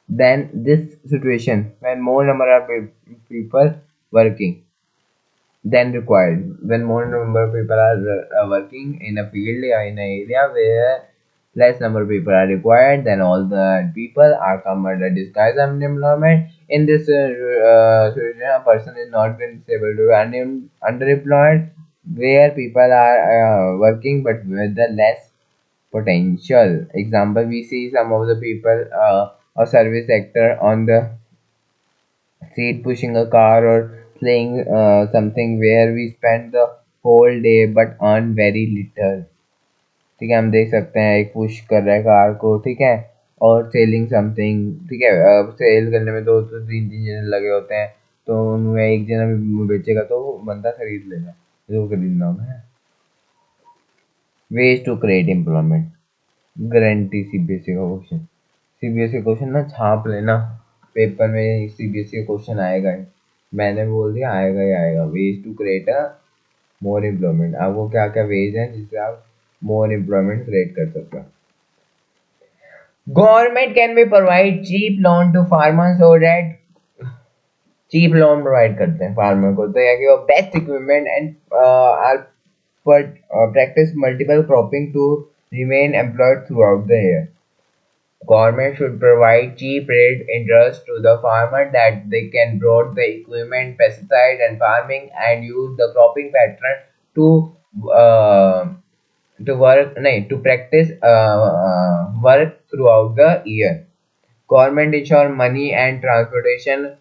then this situation when more number of people working than required, when more number of people are working in a field or in an area where less number of people are required, then all the people are come under disguise unemployment। In this situation a person is not been able to be underemployed where people are working but with the less potential। Example, we see some of the people or service sector on the street pushing a car or playing something where we spend the whole day but earn very little, ठीक है। हम देख सकते हैं एक push कर रहा है कार को, ठीक है, और सेलिंग समथिंग, ठीक है। सेल करने में दो तो तीन तीन जने लगे होते हैं, तो उनमें एक जना भी बेचेगा तो वो बंदा खरीद लेगा जो खरीदना होगा। Ways to create employment guarantee, CBSE का क्वेश्चन। सीबीएसई क्वेश्चन ना छाप लेना, पेपर में सीबीएसई क्वेश्चन आएगा ही। मैंने बोल दिया आएगा ही आएगा। Ways to create a more employment, आपको क्या क्या वेज है जिससे आप मोर एम्प्लॉयमेंट क्रिएट कर सकते हो। Government can be provide cheap loan to farmers so that, cheap loan provide करते हैं फार्मर को, तो या कि वो best equipment and are practice multiple cropping to remain employed throughout the year. Government should provide cheap rate interest to the farmer that they can broad the equipment, pesticide and farming and use the cropping pattern to uh, to practice work throughout the year. Government ensure money and transportation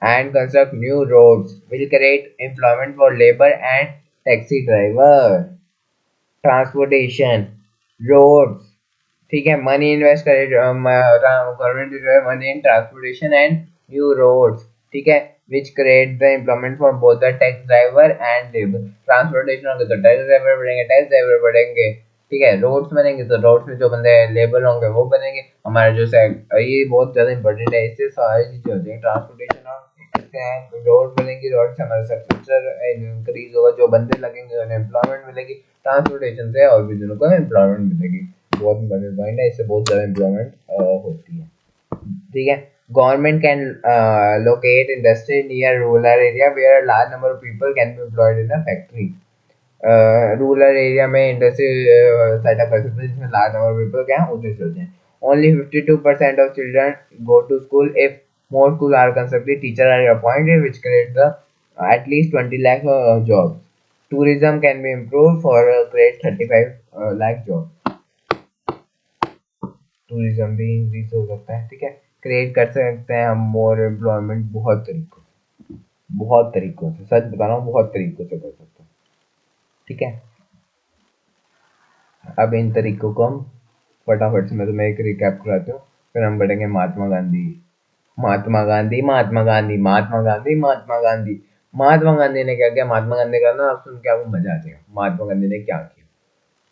and construct new roads will create employment for labor and taxi driver. Transportation, roads, ठीक है। Money invest करे government जो है money in transportation and new roads, ठीक है, which create the employment for both the taxi driver and labour. Transportation होंगे तो taxi driver बढ़ेंगे, टैक्स ड्राइवर बढ़ेंगे, ठीक है। रोड्स बनेंगे तो रोड्स में जो बंदे लेबर होंगे वो बनेंगे। हमारा जो ये बहुत ज्यादा इंपॉर्टेंट है, इससे सारी चीजें होती हैं ट्रांसपोर्टेशन और रोड बनेंगी, रोड से हमारा स्ट्रक्चर इंक्रीज होगा, जो बंदे लगेंगे उन्हें एम्प्लॉयमेंट मिलेगी, ट्रांसपोर्टेशन से और भी जनों को एम्प्लॉयमेंट मिलेगी। बहुत इंपॉर्टेंट पॉइंट है, इससे बहुत ज़्यादा एम्प्लॉयमेंट होती है, ठीक है। Government can locate industry near rural area where large number of people can be employed in a factory. Rural area में इंडस्ट्री सेटअप कर सकते हैं जिसमें लार्ज नंबर ऑफ पीपल क्या है उसे सोचें। Only 52% of children go to school if more schools are constructed, teachers are appointed, which create the at least 20 lakh jobs. Tourism can be improved for create 35 lakh jobs. Tourism भी increase हो सकता है, ठीक है। Create कर सकते हैं हम मोर एम्प्लॉयमेंट बहुत तरीकों से, सच बता रहा हूँ बहुत तरीकों से कर सकते हैं, ठीक है। अब इन तरीकों को हम फटाफट से मैं तुम्हें एक रिकैप कराती हूँ, फिर हम बढ़ेंगे महात्मा गांधी। महात्मा गांधी महात्मा गांधी महात्मा गांधी महात्मा गांधी महात्मा गांधी ने क्या किया, महात्मा गांधी का ना आप सुन के आपको मजा आ जाएगा महात्मा गांधी ने क्या किया,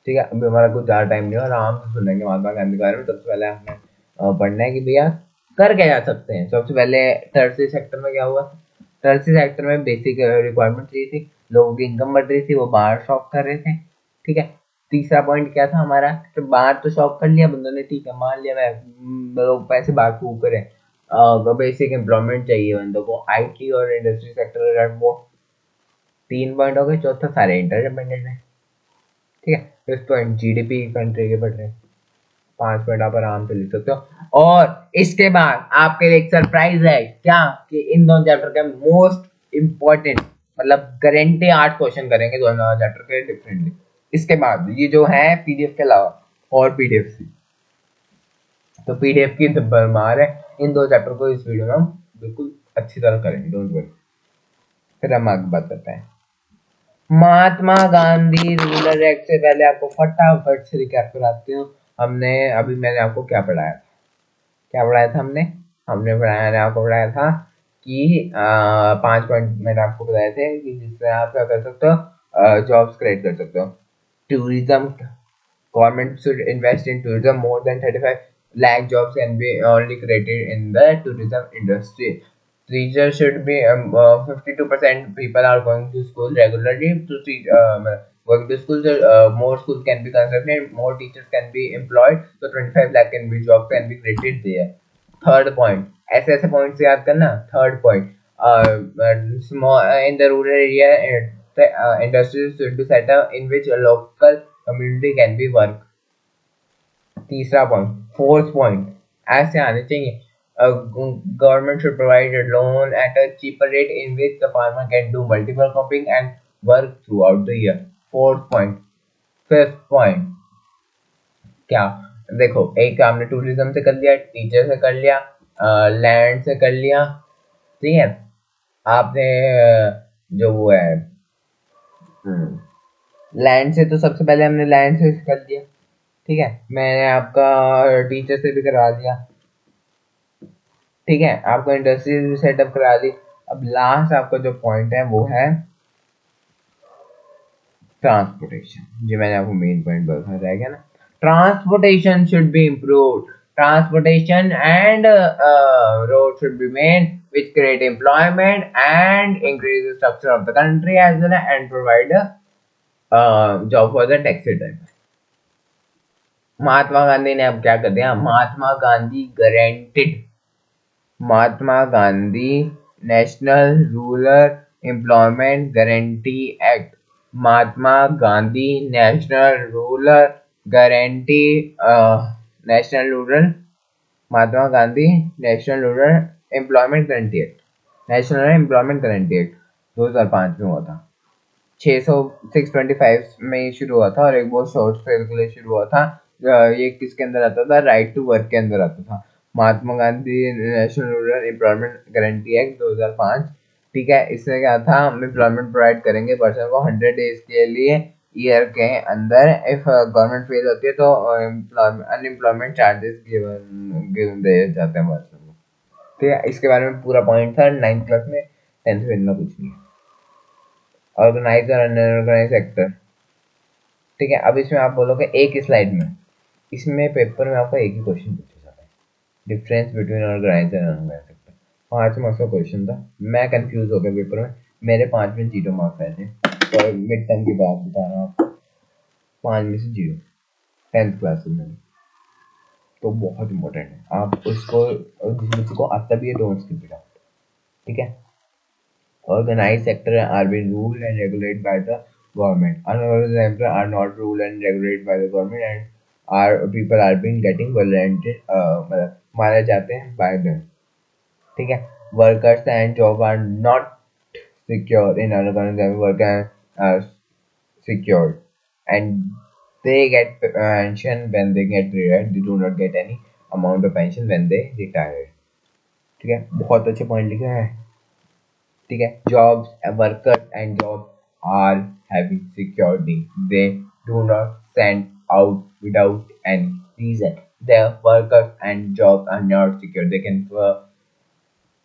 ठीक है। अभी हमारा कुछ ज़्यादा टाइम नहीं है, आराम से सुनेंगे महात्मा गांधी के बारे में। सबसे पहले हमें पढ़ना है कि भैया कर क्या जा सकते हैं। सबसे पहले टर्सरी सेक्टर में क्या हुआ, टर्सरी सेक्टर में बेसिक रिक्वायरमेंट चाहिए थी, लोगों की इनकम बढ़ रही थी, वो बाहर शॉप कर रहे थे, ठीक है। तीसरा पॉइंट क्या था हमारा, तो बाहर तो शॉप कर लिया बंदों ने, ठीक है, मान लिया मैं लोग पैसे बाहर फूक रहे हैं, बेसिक एम्प्लॉयमेंट चाहिए बंदों को, आईटी और इंडस्ट्री सेक्टर, वो 3 पॉइंट हो गए। चौथा सारे इंटरडिपेंडेंट है, ठीक है। फिफ्थ पॉइंट जीडीपी कंट्री के बढ़ रहे हैं, 5 पॉइंट आप आराम से लिख सकते हो। और इसके बाद आपके लिए एक सरप्राइज है क्या, कि इन दोनों चैप्टर के मोस्ट इंपॉर्टेंट मतलब गारंटी 8 क्वेश्चन करेंगे दोनों चैप्टर के डिफरेंटली। इसके बाद ये जो है पीडीएफ के अलावा और पीडीएफ से, तो पीडीएफ की भरमार है, इन दो चैप्टर को इस वीडियो में हम बिल्कुल अच्छी तरह करेंगे, डोंट वरी। फिर हम आगे बात करते हैं महात्मा गांधी रूरल एक्ट से पहले आपको फटाफट से रिकैप कराती हूँ। हमने अभी मैंने आपको क्या पढ़ाया था, क्या पढ़ाया था हमने हमने पढ़ाया आपको पढ़ाया था कि 5 पॉइंट मैंने आपको बताए थे कि जिससे आप क्या कर सकते हो, जॉब्स क्रिएट कर सकते हो। Tourism, government should invest in tourism, more than 35 lakh jobs can be only created in the tourism industry. Teachers should be 52% people are going to school regularly to teach, going to school, so more schools can be constructed, more teachers can be employed, so 25 lakh can be jobs can be created there. Third point, ऐसे ऐसे point से याद करना। Third point, in the rural area industries should be set up in which local community can be work. तीसरा point, fourth point ऐसे आने चाहिए, government should provide a loan at a cheaper rate in which the farmer can do multiple cropping and work through out the year. Fourth point. Fifth point क्या, देखो एक हमने tourism से कर लिया, टीचर से कर लिया, लैंड से कर लिया, ठीक है। आपने जो वो है लैंड से, तो सबसे पहले हमने लैंड से कर दिया, ठीक है, मैंने आपका टीचर से भी करवा दिया, ठीक है, आपको इंडस्ट्री भी सेटअप करा दी। अब लास्ट आपका जो पॉइंट है वो है ट्रांसपोर्टेशन, जो मैंने आपको मेन पॉइंट बताया रहेगा ना। Transportation should be improved, transportation and road should be made which create employment and increase the structure of the country as well and provide a job for the taxi driver. Mahatma Gandhi ने अब क्या कर दिया, Mahatma Gandhi guaranteed, Mahatma Gandhi national rural employment guarantee act, Mahatma Gandhi national rural guarantee national rural Mahatma Gandhi national rural employment guarantee act, national employment guarantee act 2005 में हुआ था। 625 में शुरू हुआ था और एक बहुत शॉर्ट स्पेल के लिए शुरू हुआ था। ये किसके अंदर आता था, राइट टू वर्क के अंदर आता था, Mahatma Gandhi national rural employment guarantee act 2005। ठीक है, इसमें क्या था, हम एम्प्लॉयमेंट प्रोवाइड करेंगे पर्सन को 100 डेज के लिए ईयर के अंदर। इफ गवर्नमेंट फेल होती है तो अनएम्प्लॉयमेंट चार्जेस गिवन दिए जाते हैं पर्सन को। ठीक है, इसके बारे में पूरा पॉइंट था 9th क्लास में, 10th में इतना कुछ नहीं है। ऑर्गेनाइज और अनऑर्गेनाइज सेक्टर, ठीक है। अब इसमें आप बोलोगे एक स्लाइड में, इसमें पेपर में आपका एक ही क्वेश्चन पूछा जाता है, difference between organise and unorganise sector. 5 marks का क्वेश्चन था, मैं कंफ्यूज हो गया पेपर में, मेरे 5 में 0 मार्क्स आए थे, और मिड टर्म की बात बता रहा हूँ आपको, 5 में से 0, 10th क्लास में। तो बहुत इंपॉर्टेंट है, आप उसको, जिस बच्चे को आता भी है डोंट स्किप इट आउट। ठीक है, organized sector are being ruled and regulated by the government. Unorganized sector are not ruled and regulated by the government and are people are being getting violated, मतलब मारे जाते हैं by them. ठीक है, workers and job are not secure in unorganized work are secured and they get pension when they get retired. They do not get any amount of pension when they retire. ठीक है, बहुत अच्छे point लिखे हैं। ठीक है, jobs, workers and jobs are having security, they do not send out without any reason, their workers and jobs are not secure, they can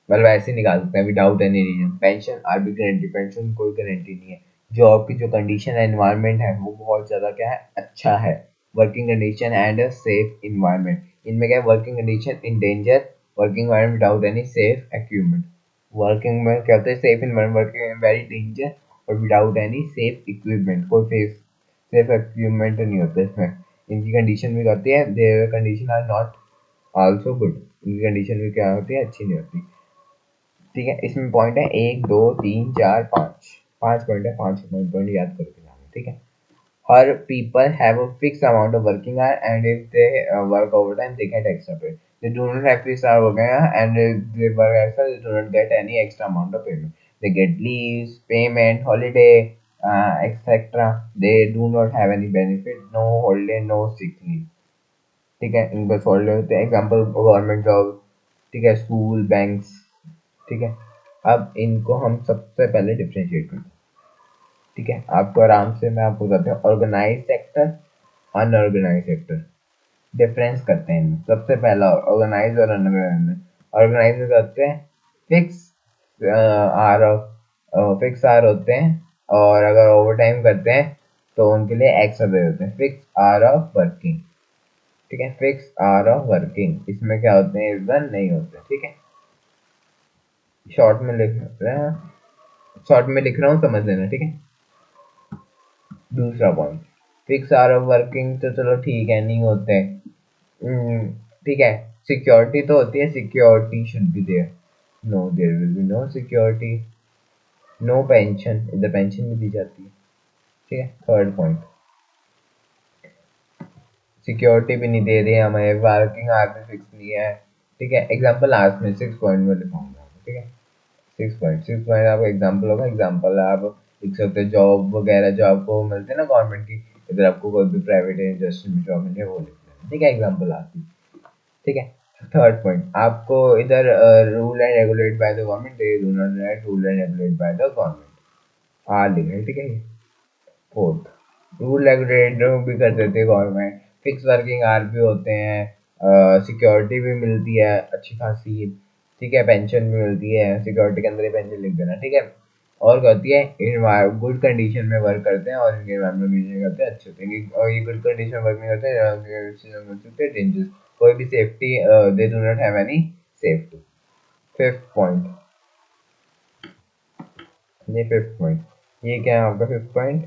मतलब ऐसे निकाल सकते हैं without any reason. Pension are be guarantee, pension कोई guarantee नहीं है। Job की जो कंडीशन है, एनवायरनमेंट है, वो बहुत ज़्यादा क्या है, अच्छा है। Working condition and a safe environment, इनमें क्या है, working condition in danger, working environment without any safe equipment. Working में क्या होता है, safe environment, working in very danger और विदाउट एनी सेफ इक्विपमेंट, कोई सेफ इक्विपमेंट नहीं होता इसमें। इनकी कंडीशन भी होती है, their condition are not also good, इनकी कंडीशन भी क्या होती है, अच्छी नहीं होती। ठीक है, इसमें पॉइंट है 1 2 3 4 5, 5 पॉइंट है, 5 पॉइंट याद करके जाना। ठीक है, हर people have a fix amount of working hour and if they work over time they get extra pay, they do not have fix hour working hour and they work extra, they do not get any extra amount of payment, they get leaves, payment, holiday etcetera, they do not have any benefit, no holiday, no sick leave. ठीक है, इन बस holiday होते हैं, example government job, ठीक है, school, banks. ठीक है, अब इनको हम सबसे पहले डिफ्रेंशिएट करते हैं। ठीक है, आपको आराम से मैं आपको बताता हूँ, organise sector, unorganise sector, difference करते हैं इनमें। सबसे पहला ऑर्गेनाइज और अनऑर्गेनाइज। ऑर्गेनाइज में करते हैं fix hour of fix hour होते हैं, और अगर ओवर टाइम करते हैं तो उनके लिए एक्स्ट्रा दे देते हैं, फिक्स आर ऑफ वर्किंग। ठीक है, फिक्स आर ऑफ वर्किंग, इसमें क्या होते हैं, इस बार नहीं होते। ठीक है, शॉर्ट में लिख रहे हैं, शॉर्ट में लिख रहा हूँ, समझ लेना। ठीक है, दूसरा point, fix hour of working तो चलो ठीक है, नहीं होते। ठीक है, सिक्योरिटी तो होती है, security should be there, no there will be no security, no pension, इधर पेंशन भी दी जाती है। ठीक है, थर्ड पॉइंट, सिक्योरिटी भी नहीं दे रही है हमें, वर्किंग आवर भी फिक्स नहीं है। ठीक है, एग्जांपल लास्ट में 6 पॉइंट में लिखाऊंगा। ठीक है, 6 पॉइंट आपका एग्जाम्पल होगा, एग्जाम्पल आप लिख सकते हो, जॉब वगैरह जो आपको मिलते हैं ना गवर्नमेंट की, इधर आपको कोई भी प्राइवेट इंडस्ट्री में जॉब मिले वो लिख लेना। ठीक है, एग्जाम्पल आती। ठीक है, थर्ड पॉइंट, आपको इधर rule and regulate by the government, they do not write rule and regulate by the government, are लिखा है। ठीक है, फोर्थ, रूल रेगुलेट भी कर देते हैं गवर्नमेंट, फिक्स वर्किंग आवर भी होते हैं, सिक्योरिटी भी मिलती है अच्छी खासी, ठीक है, पेंशन भी मिलती है, सिक्योरिटी के अंदर ही पेंशन लिख देना, ठीक है। और क्या होती है, गुड कंडीशन में वर्क करते हैं और इनके एनवायरमेंट करते हैं अच्छे होते हैं, और ये गुड कंडीशन वर्क नहीं करते हैं डेंजरस, कोई भी safety, they do not have any safety. Fifth point, ये फिफ्थ पॉइंट, ये क्या है आपका fifth point?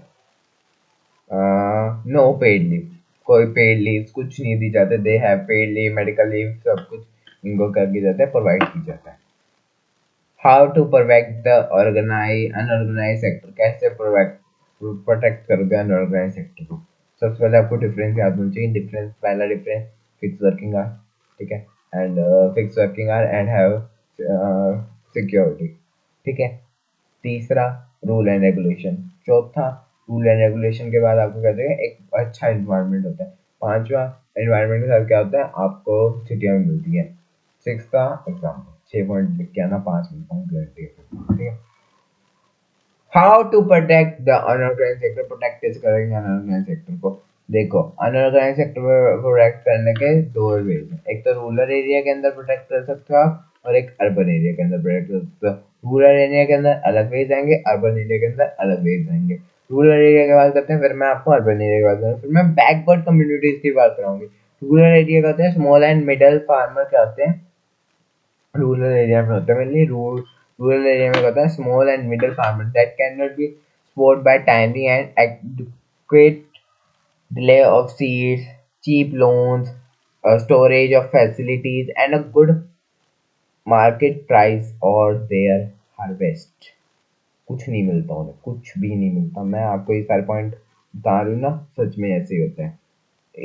No paid leave, कोई पेड लीव कुछ नहीं दी जाते, they have paid leave, medical leave सब कुछ इनको कर दिया जाता है, प्रोवाइड की जाता है। How to protect the organise unorganise sector, कैसे प्रोटेक्ट करोगे अनऑर्गेनाइज सेक्टर को? सबसे पहले आपको डिफरेंस याद होना चाहिए। डिफरेंस, पहला डिफरेंस फिक्स वर्किंग आवर, ठीक है, and fix working hour and have security, ठीक है। तीसरा रूल एंड रेगुलेशन, चौथा रूल एंड रेगुलेशन के बाद आपको कहते हैं एक अच्छा एनवायरनमेंट होता है, पांचवा एनवायरनमेंट के साथ क्या होता है आपको छुट्टियां भी मिलती है, सिक्स का एग्जाम्पल, 6 पॉइंट लिख के आना, 5 मिनट गारंटी, ठीक है। How to protect the unorganise sector, protect कैसे करेंगे अनऑर्गेनाइज सेक्टर को? देखो, अनऑर्गेनाइज सेक्टर को प्रोटेक्ट करने के दो वेज हैं, एक तो रूरल एरिया के अंदर प्रोटेक्ट कर सकते हो आप, और एक अर्बन एरिया के अंदर प्रोटेक्ट कर सकते हो। रूरल एरिया के अंदर अलग वेज आएंगे, अर्बन एरिया के अंदर अलग वेज आएंगे। रूरल एरिया की बात करते हैं, फिर मैं आपको अर्बन एरिया की बात करूँ, फिर मैं बैकवर्ड कम्युनिटीज की बात कराऊंगी। रूरल एरिया का होते हैं स्मॉल एंड मिडल फार्मर, क्या होते हैं रूरल एरिया में होता है, मेनली रूरल एरिया में होता है small and middle farmer that can not be support by timely and adequate delay of seeds, cheap loans, storage of facilities, and a good market price or their harvest। कुछ नहीं मिलता उन्हें, कुछ भी नहीं मिलता। मैं आपको ये सारे पॉइंट बता रही हूँ ना, सच में ऐसे ही होता है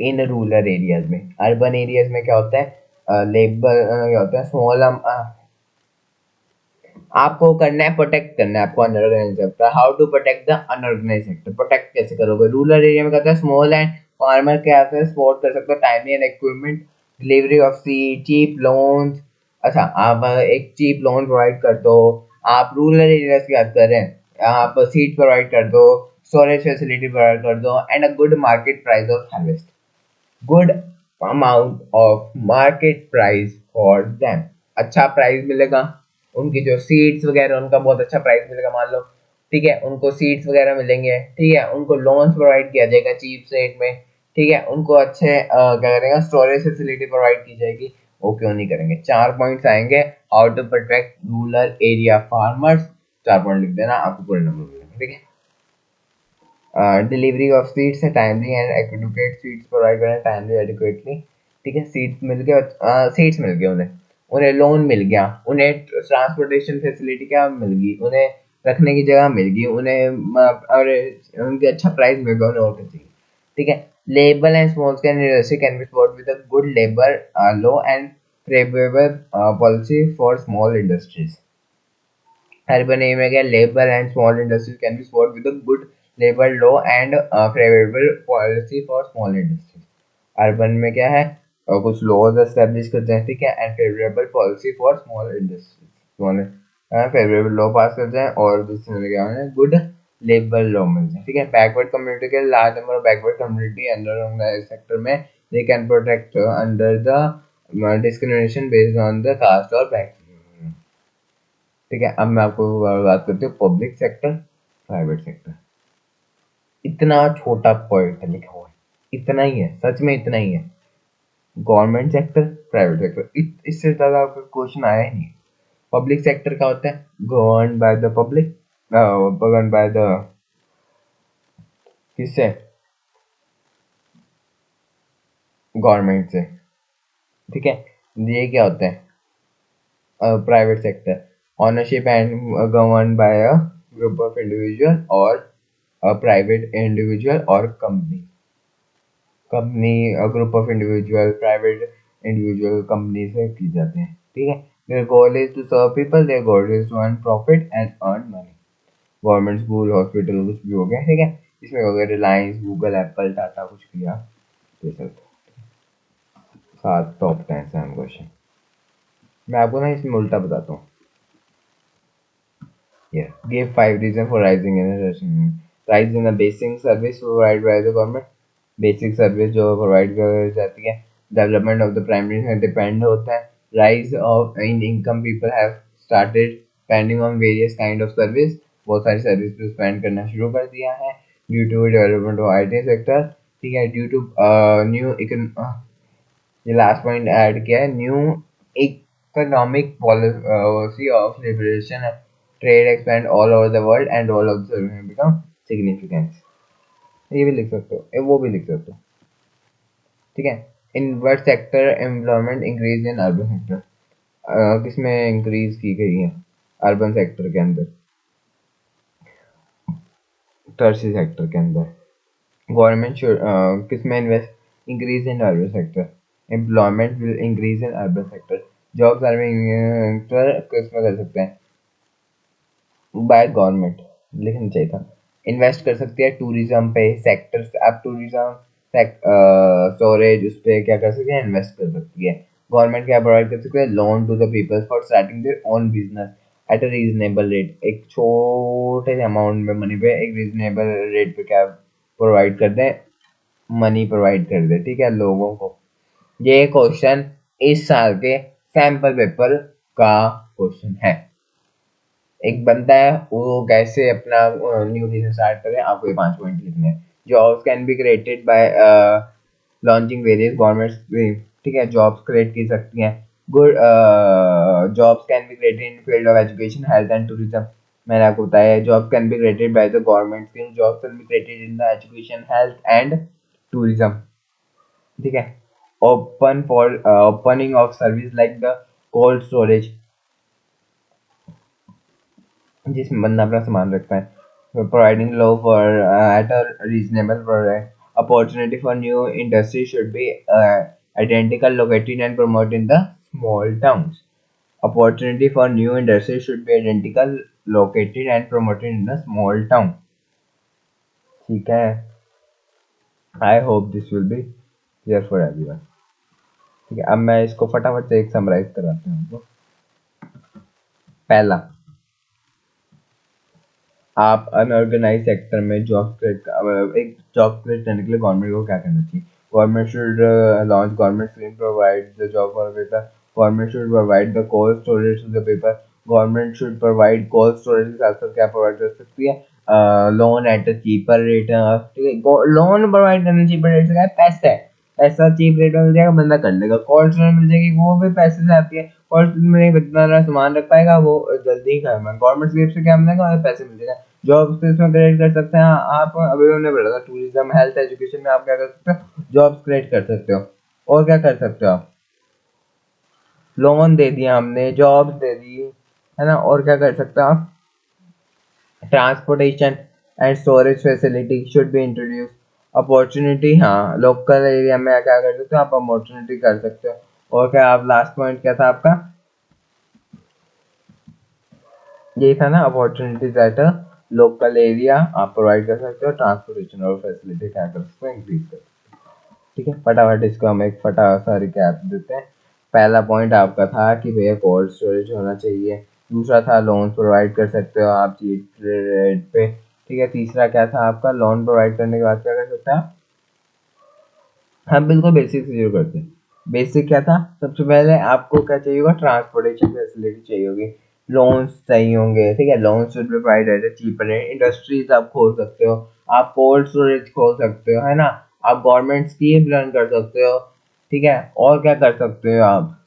इन रूरल एरियाज में। अर्बन एरियाज में क्या होता है, लेबर क्या होता है, स्मॉल, आपको करना है प्रोटेक्ट करना है आपको unorganise sector. How to protect the unorganise sector, protect कैसे करोगे? रूरल एरिया में कहता है स्मॉल एंड फार्मर क्या सपोर्ट कर सकते हो, timely and equipment, delivery of seed, cheap loans. अच्छा, आप एक चीप लोन प्रोवाइड कर दो, आप रूरल एरियाज की बात कर रहे हैं, आप सीड प्रोवाइड कर दो, स्टोरेज फैसिलिटी प्रोवाइड कर दो, and a good market price of harvest, good amount of market price for them, अच्छा प्राइस मिलेगा, उनकी जो सीड्स वगैरह उनका बहुत अच्छा प्राइस मिलेगा मान लो, ठीक है, उनको सीड्स वगैरह मिलेंगे, ठीक है, उनको लोन्स प्रोवाइड किया जाएगा चीप रेट में, ठीक है, उनको अच्छे क्या करेगा स्टोरेज फैसिलिटी प्रोवाइड की जाएगी। वो क्यों नहीं करेंगे? 4 पॉइंट्स आएंगे, how to protect rural area farmers, 4 point लिख देना, आपको पूरे नंबर मिलेंगे, ठीक है। डिलीवरी ऑफ सीड्स है, timely and adequate seeds provide करें टाइमली एडिक्वेटली, ठीक है, सीड्स मिल गए, सीड्स मिल गए उन्हें, उन्हें लोन मिल गया, उन्हें ट्रांसपोर्टेशन फैसिलिटी क्या मिल गई, उन्हें रखने की जगह मिल गई, उन्हें और उनके अच्छा प्राइस मिल गया, उन्हें और क्या चाहिए, ठीक है। Label and small scale industry can be support with a good labour law and favourable policy for small industries. Urban area labor and small industries can be supported with a good labor law and favorable policy for small industries। Urban में क्या है, कुछ laws establish करते हैं, ठीक है, and favourable policy for small industries, small favourable law पास करते हैं, और जिसमें क्या है गुड लेबर लॉ मिलते हैं, ठीक है। बैकवर्ड कम्युनिटी के large number of backward community under sector में they can protect under the discrimination based on the caste और बैक, ठीक है। अब मैं आपको बात करती हूँ पब्लिक सेक्टर प्राइवेट सेक्टर। इतना छोटा पॉइंट लिखा हुआ है, इतना ही है, सच में इतना ही है, गवर्नमेंट सेक्टर प्राइवेट सेक्टर, इससे ज्यादा आपका क्वेश्चन आया ही नहीं। पब्लिक सेक्टर का होता है govern by the public, govern by the किससे, गवर्नमेंट से, ठीक है। ये क्या होता है private sector, ownership and govern by a group of individual और प्राइवेट इंडिविजुअल और company, group of individual private individual company से की जाते हैं, ठीक है। Their goal is to serve people, their goal is to earn profit and earn money. Government school hospital कुछ भी हो गया, ठीक है, इसमें हो गया रिलायंस गूगल एप्पल टाटा कुछ किया, ये सब 7 टॉप 10 सैम क्वेश्चन। मैं आपको ना इसमें उल्टा बताता हूँ, give 5 reasons for rising in a basic service provided by the government। Basic service जो प्रोवाइड कर जाती है। डेवलपमेंट ऑफ द प्राइमरी से डिपेंड होता है। Rise of in income, people have started spending on various kind of service, बहुत सारी service पे स्पेंड करना शुरू कर दिया है due to development of IT sector. ठीक है, ड्यू टू न्यू, ये लास्ट पॉइंट ऐड किया है, new economic policy of liberation, trade expand all over the world and all of the become significance. ये भी लिख सकते हो, वो भी लिख सकते हो। ठीक है, in word sector employment increase in urban sector, किसमें इंक्रीज की गई है? अर्बन सेक्टर के अंदर, टर्शी सेक्टर के अंदर। गवर्नमेंट शुड किसमें invest increase in urban sector, employment will increase in urban sector. Jobs are किसमें कर सकते हैं? बाय गवर्नमेंट लिखना चाहिए था। इन्वेस्ट कर सकती है टूरिज्म पे, सेक्टर्स, आप टूरिज्म स्टोरेज उस पर क्या कर सकते हैं? इन्वेस्ट कर सकती है। गवर्नमेंट क्या प्रोवाइड कर सकती है? Loan to the people for starting their own business at a reasonable rate, एक छोटे से अमाउंट में मनी पे एक रीजनेबल रेट पे क्या प्रोवाइड कर दें? मनी प्रोवाइड कर दे। ठीक है, लोगों को। ये क्वेश्चन इस साल के सैम्पल पेपर का क्वेश्चन है। एक बंदा है, वो कैसे अपना न्यू बिजनेस स्टार्ट करे, आपको ये 5 पॉइंट लिखने हैं। Jobs can be created by launching various government scheme. ठीक है, जॉब्स क्रिएट की सकती हैं। Good jobs can be created in field of education, health and tourism. मैंने आपको बताया है, job can be created by the government scheme, jobs can be created in the education, health and tourism. ठीक है, open for opening of service like the cold storage, जिसमें बंदा अपना सामान रखता है। Providing low for eight a reasonable price, opportunity for new industry should be identical located and promoted in the small towns. Opportunity for new industry should be identical located and promoted in the small town. ठीक है, I hope this will be clear for everyone. ठीक है, अब मैं इसको फटाफट से एक समराइज कराता हूँ आपको। पहला, आप अनऑर्गेनाइज सेक्टर में जॉब क्रिएट, एक जॉब क्रिएट करने के लिए गवर्नमेंट को क्या करना चाहिए? Government should launch government scheme provide the job for people, government should provide the cold storage to the people, government should provide cold storage के साथ साथ क्या प्रोवाइड कर सकती है? Loan at a cheaper rate. ठीक है, लोन प्रोवाइड करने चीपर रेट से क्या है? पैसा है, ऐसा चीप रेट में मिल जाएगा, बंदा कर लेगा। कोल्ड स्टोरेज मिल जाएगी, वो भी पैसे से आती है। कोल्ड स्टोरेज में इतना सामान रख पाएगा, वो जल्दी ही खत्म। गवर्नमेंट स्कीम से क्या मिलेगा? और पैसे मिल जाएगा। जॉब्स इसमें क्रिएट कर सकते हैं आप, अभी हमने बोला था टूरिज्म, हेल्थ, एजुकेशन में आप क्या कर सकते हो? जॉब्स क्रिएट कर सकते हो। और क्या कर सकते हो आप? लोन दे दिया हमने, जॉब्स दे दी, है ना। और क्या कर सकते हो आप? Transportation and storage facility should be introduce. Opportunity, हाँ, लोकल एरिया में क्या कर सकते हो आप? अपॉर्चुनिटी कर सकते हो। और क्या आप, लास्ट पॉइंट क्या था आपका? यही था ना, opportunities at a local area आप प्रोवाइड कर सकते हो। ट्रांसपोर्टेशन और फैसिलिटी क्या कर सकते हो? इंक्रीज कर सकते हो। ठीक है, फटाफट इसको हम एक सा रिकैप देते हैं। पहला पॉइंट आपका था कि भैया कोल्ड स्टोरेज होना चाहिए। दूसरा था लोन प्रोवाइड कर सकते हो आप चीप रेट पे। ठीक है, तीसरा क्या था आपका? लोन प्रोवाइड करने के बाद क्या कर सकते हैं? हम बिल्कुल बेसिक से शुरू करते हैं। बेसिक क्या था? सबसे पहले आपको क्या चाहिए होगा? ट्रांसपोर्टेशन फैसिलिटी चाहिए होगी, लोन्स चाहिए होंगे। ठीक है, loans will be provided eight cheaper rate. Industries आप खोल सकते हो, आप कोल्ड स्टोरेज खोल सकते हो, है ना। आप गवर्नमेंट स्कीम रन कर सकते हो। ठीक है, और क्या कर सकते हो आप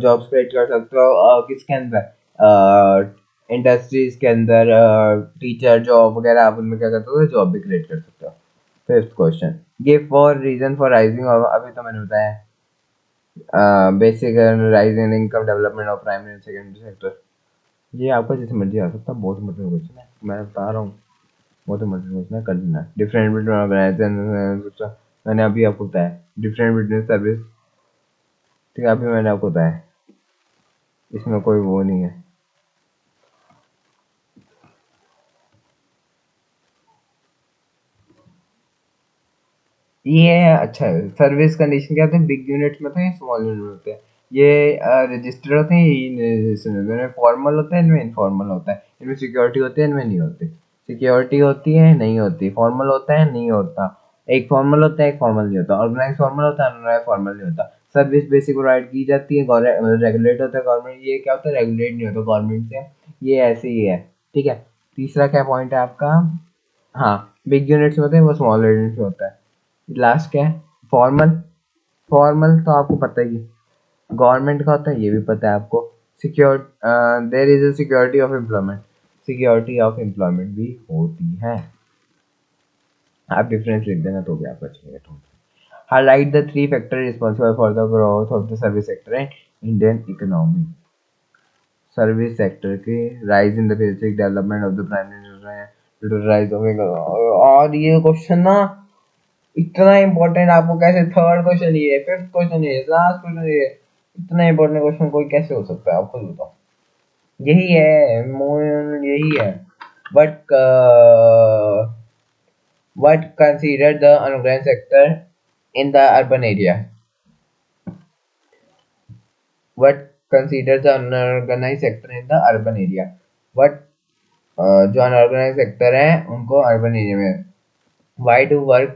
जॉब्स क्रिएट कर सकते हो किसके अंदर? इंडस्ट्रीज के अंदर, टीचर जॉब वगैरह, आप उनमें क्या कर सकते हो? जॉब भी क्रिएट कर सकते हो। Fifth question, give for reason for rising, और अभी तो मैंने बताया basic rise in income, development of primary and secondary sector. ये आपका जैसे मर्जी आ सकता है, बहुत इंपॉर्टेंट क्वेश्चन है, मैं बता रहा हूँ, बहुत इंपॉर्टेंट क्वेश्चन है, कर लेना। डिफरेंट बिटवीन ऑर्गेनाइजेशन, मैंने अभी आपको बताया। डिफरेंट बिटवीन सर्विस, ठीक है, अभी मैंने आपको बताया, इसमें कोई वो नहीं है। ये अच्छा है, सर्विस कंडीशन क्या होते हैं? बिग यूनिट्स में होते हैं, स्मॉल यूनिट में होते हैं। ये रजिस्टर्ड होते हैं, ये रजिस्टर्ड होते हैं। इनमें फॉर्मल होता है, इनमें इनफॉर्मल होता है। इनमें सिक्योरिटी होती है, इनमें नहीं होती। सिक्योरिटी होती है नहीं होती, फॉर्मल होता है नहीं होता, एक फॉर्मल होता है एक फॉर्मल नहीं होता, ऑर्गेनाइज फॉर्मल होता है अनऑर्गेनाइज फॉर्मल नहीं होता, सर्विस बेसिक प्रोवाइड की जाती है, रेगुलेट होता है गवर्नमेंट, ये क्या होता है रेगुलेट नहीं होता गवर्नमेंट से, ये ऐसे ही है। ठीक है, तीसरा क्या पॉइंट है आपका, हाँ बिग यूनिट्स होते हैं वो स्मॉल यूनिट्स होता है। लास्ट क्या है, फॉर्मल, फॉर्मल तो आपको पता ही है गवर्नमेंट का होता है, ये भी पता है आपको। Secure there is a security of employment, security of employment भी होती है। आप डिफरेंस लिख देना तो भी आपको अच्छा लगेगा। Highlight the three factor responsible for the growth of the service sector and Indian economy. Service sector के rise in the basic development of the primary rise of, और ये क्वेश्चन ना इतना इम्पोर्टेंट, आपको कैसे थर्ड क्वेश्चन ये fifth question ये last question ये, इतना इम्पोर्टेंट क्वेश्चन कोई कैसे हो सकता है आप खुद बताओ। यही है यही है, but what considered the unorganized sector in the urban area, what considered the unorganized sector in the urban area, what जो अनऑर्गेनाइज सेक्टर है उनको अर्बन एरिया में, why do work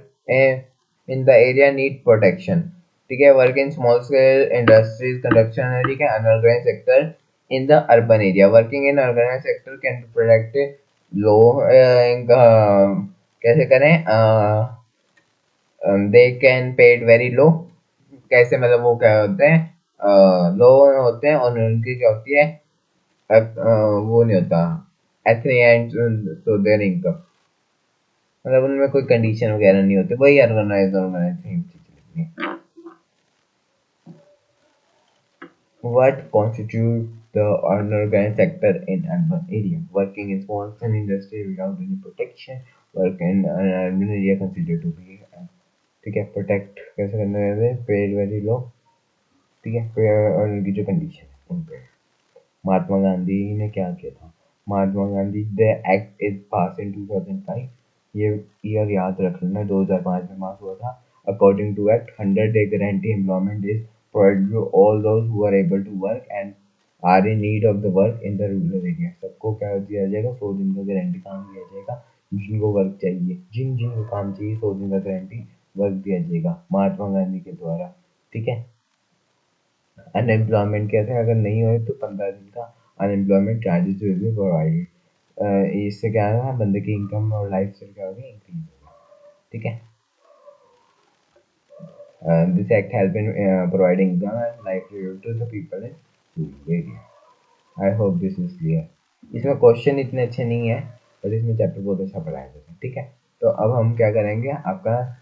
in the area need protection. ठीक है, work in small scale industries construction, ठीक है, unorganise sector in the urban area, working in organise sector can protect low, कैसे करें, they can paid very low, कैसे मतलब वो क्या होते हैं लो होते हैं और उनकी क्या होती है वो नहीं होता एथनिक तो देयर इनकम, मतलब उनमें कोई कंडीशन वगैरह नहीं होती, वही ऑर्गेनाइज ऑर्गेनाइज सेम चीज लिखनी है। What constitutes the unorganized sector in urban area? Working in small scale industry without any protection, work in an urban area considered to be ठीक है, प्रोटेक्ट कैसे करना है, पेड वेरी लो, ठीक है, और उनकी जो कंडीशन है उन पे। महात्मा गांधी ने क्या किया था, Mahatma Gandhi the act is pass in 2005, ये ईयर याद रख लेना 2005 में पास हुआ था। According to act 100 day guarantee employment is provided to all those who are able to work and are in need of the work in the rural area. सबको क्या दिया जाएगा, 100 दिन का गारंटी काम दिया जाएगा, जिनको वर्क चाहिए, जिन जिन को काम चाहिए 100 दिन का गारंटी वर्क दिया जाएगा महात्मा गांधी के द्वारा। ठीक है, अनएम्प्लॉयमेंट कहते हैं अगर नहीं हो तो 15 दिन का unemployment charges will be provided. इससे क्या है, बंदे की इनकम और लाइफ स्टाइल क्या होगी, इंक्रीज होगा। ठीक है, this act help in providing income and livelihood to the people in rural area. I hope this is clear. इसमें क्वेश्चन इतने अच्छे नहीं है पर इसमें चैप्टर बहुत अच्छा पढ़ाया जाता है। ठीक है, तो अब हम क्या करेंगे, आपका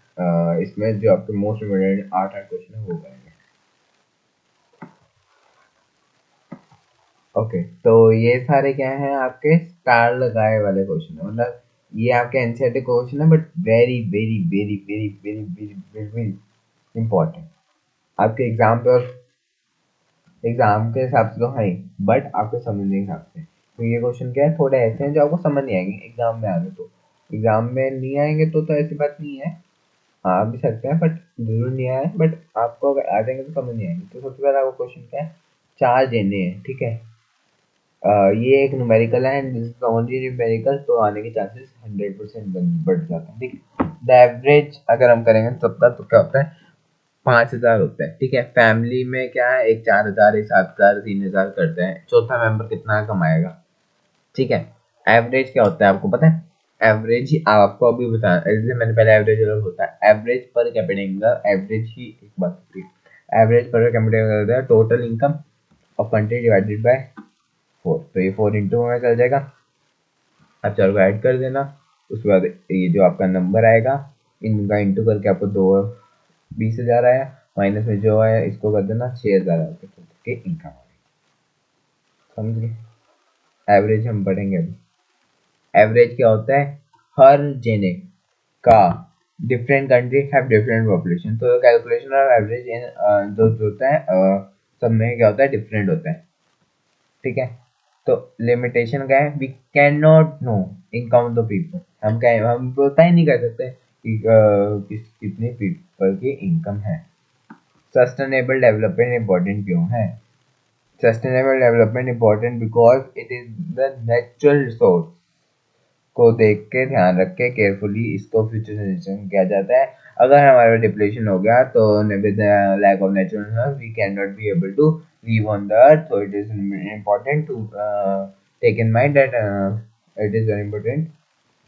इसमें जो आपके मोस्ट इम्पोर्टेंट 8 क्वेश्चन है वो करेंगे। ओके, तो ये सारे क्या हैं आपके स्टार लगाए वाले क्वेश्चन है, मतलब ये आपके एनसीईआरटी क्वेश्चन है but very very very very very very very very important आपके एग्जाम पे, और एग्जाम के हिसाब से तो है ही बट आपको समझने के हिसाब से, तो ये क्वेश्चन क्या है, थोड़े ऐसे हैं जो आपको समझ नहीं आएंगे एग्जाम में आगे, तो एग्जाम में नहीं आएंगे तो ऐसी बात नहीं है, आ भी सकते हैं बट जरूर नहीं आए, बट आपको अगर आ जाएंगे तो समझ नहीं आएंगे। तो सबसे पहला आपको क्वेश्चन क्या है, चार देने हैं। ठीक है, ये एक न्यूमेरिकल है and this is only numerical, तो आने के चांसेस 100% बढ़ जाते हैं। ठीक है, द एवरेज अगर हम करेंगे सबका तो क्या होता है 5,000 होता है। ठीक है, फैमिली में क्या है, एक 4,000 एक 7,000 3,000 करते हैं, चौथा मेंबर कितना कमाएगा। ठीक है, एवरेज क्या होता है आपको पता है, एवरेज ही आपको अभी बता, इसलिए मैंने पहले एवरेज अलग होता है, average per capita income, average ही एक बात होती है, एवरेज पर कैपिटा इनकम होता है टोटल इनकम और कंट्री डिवाइडेड बाय 4, तो ये 4 इंटू में चल जाएगा, आप चारों को ऐड कर देना, उसके बाद ये जो आपका नंबर आएगा इनका इंटू करके आपको 20,000 आया, माइनस में जो आया इसको कर देना 6,000 आपके इनकम आ गई। समझ गए, एवरेज हम पढ़ेंगे अभी। एवरेज क्या होता है, हर जने का different country have different population, तो कैलकुलेशन ऑफ एवरेज इन जो होता है सब में क्या होता है डिफरेंट होता है। ठीक है, तो लिमिटेशन क्या है, we can not know income of the people, हम पता ही नहीं कर सकते कि कितने पीपल की इनकम है। सस्टेनेबल डेवलपमेंट इम्पोर्टेंट क्यों है, sustainable development important because it is the natural resource को देख के ध्यान रख के केयरफुली इसको फ्यूचर जनरेशन किया जाता है। अगर हमारा डिप्लेशन हो गया तो with lack of natural resource we can not be able to live on the earth, so it is important to take in mind that it is very important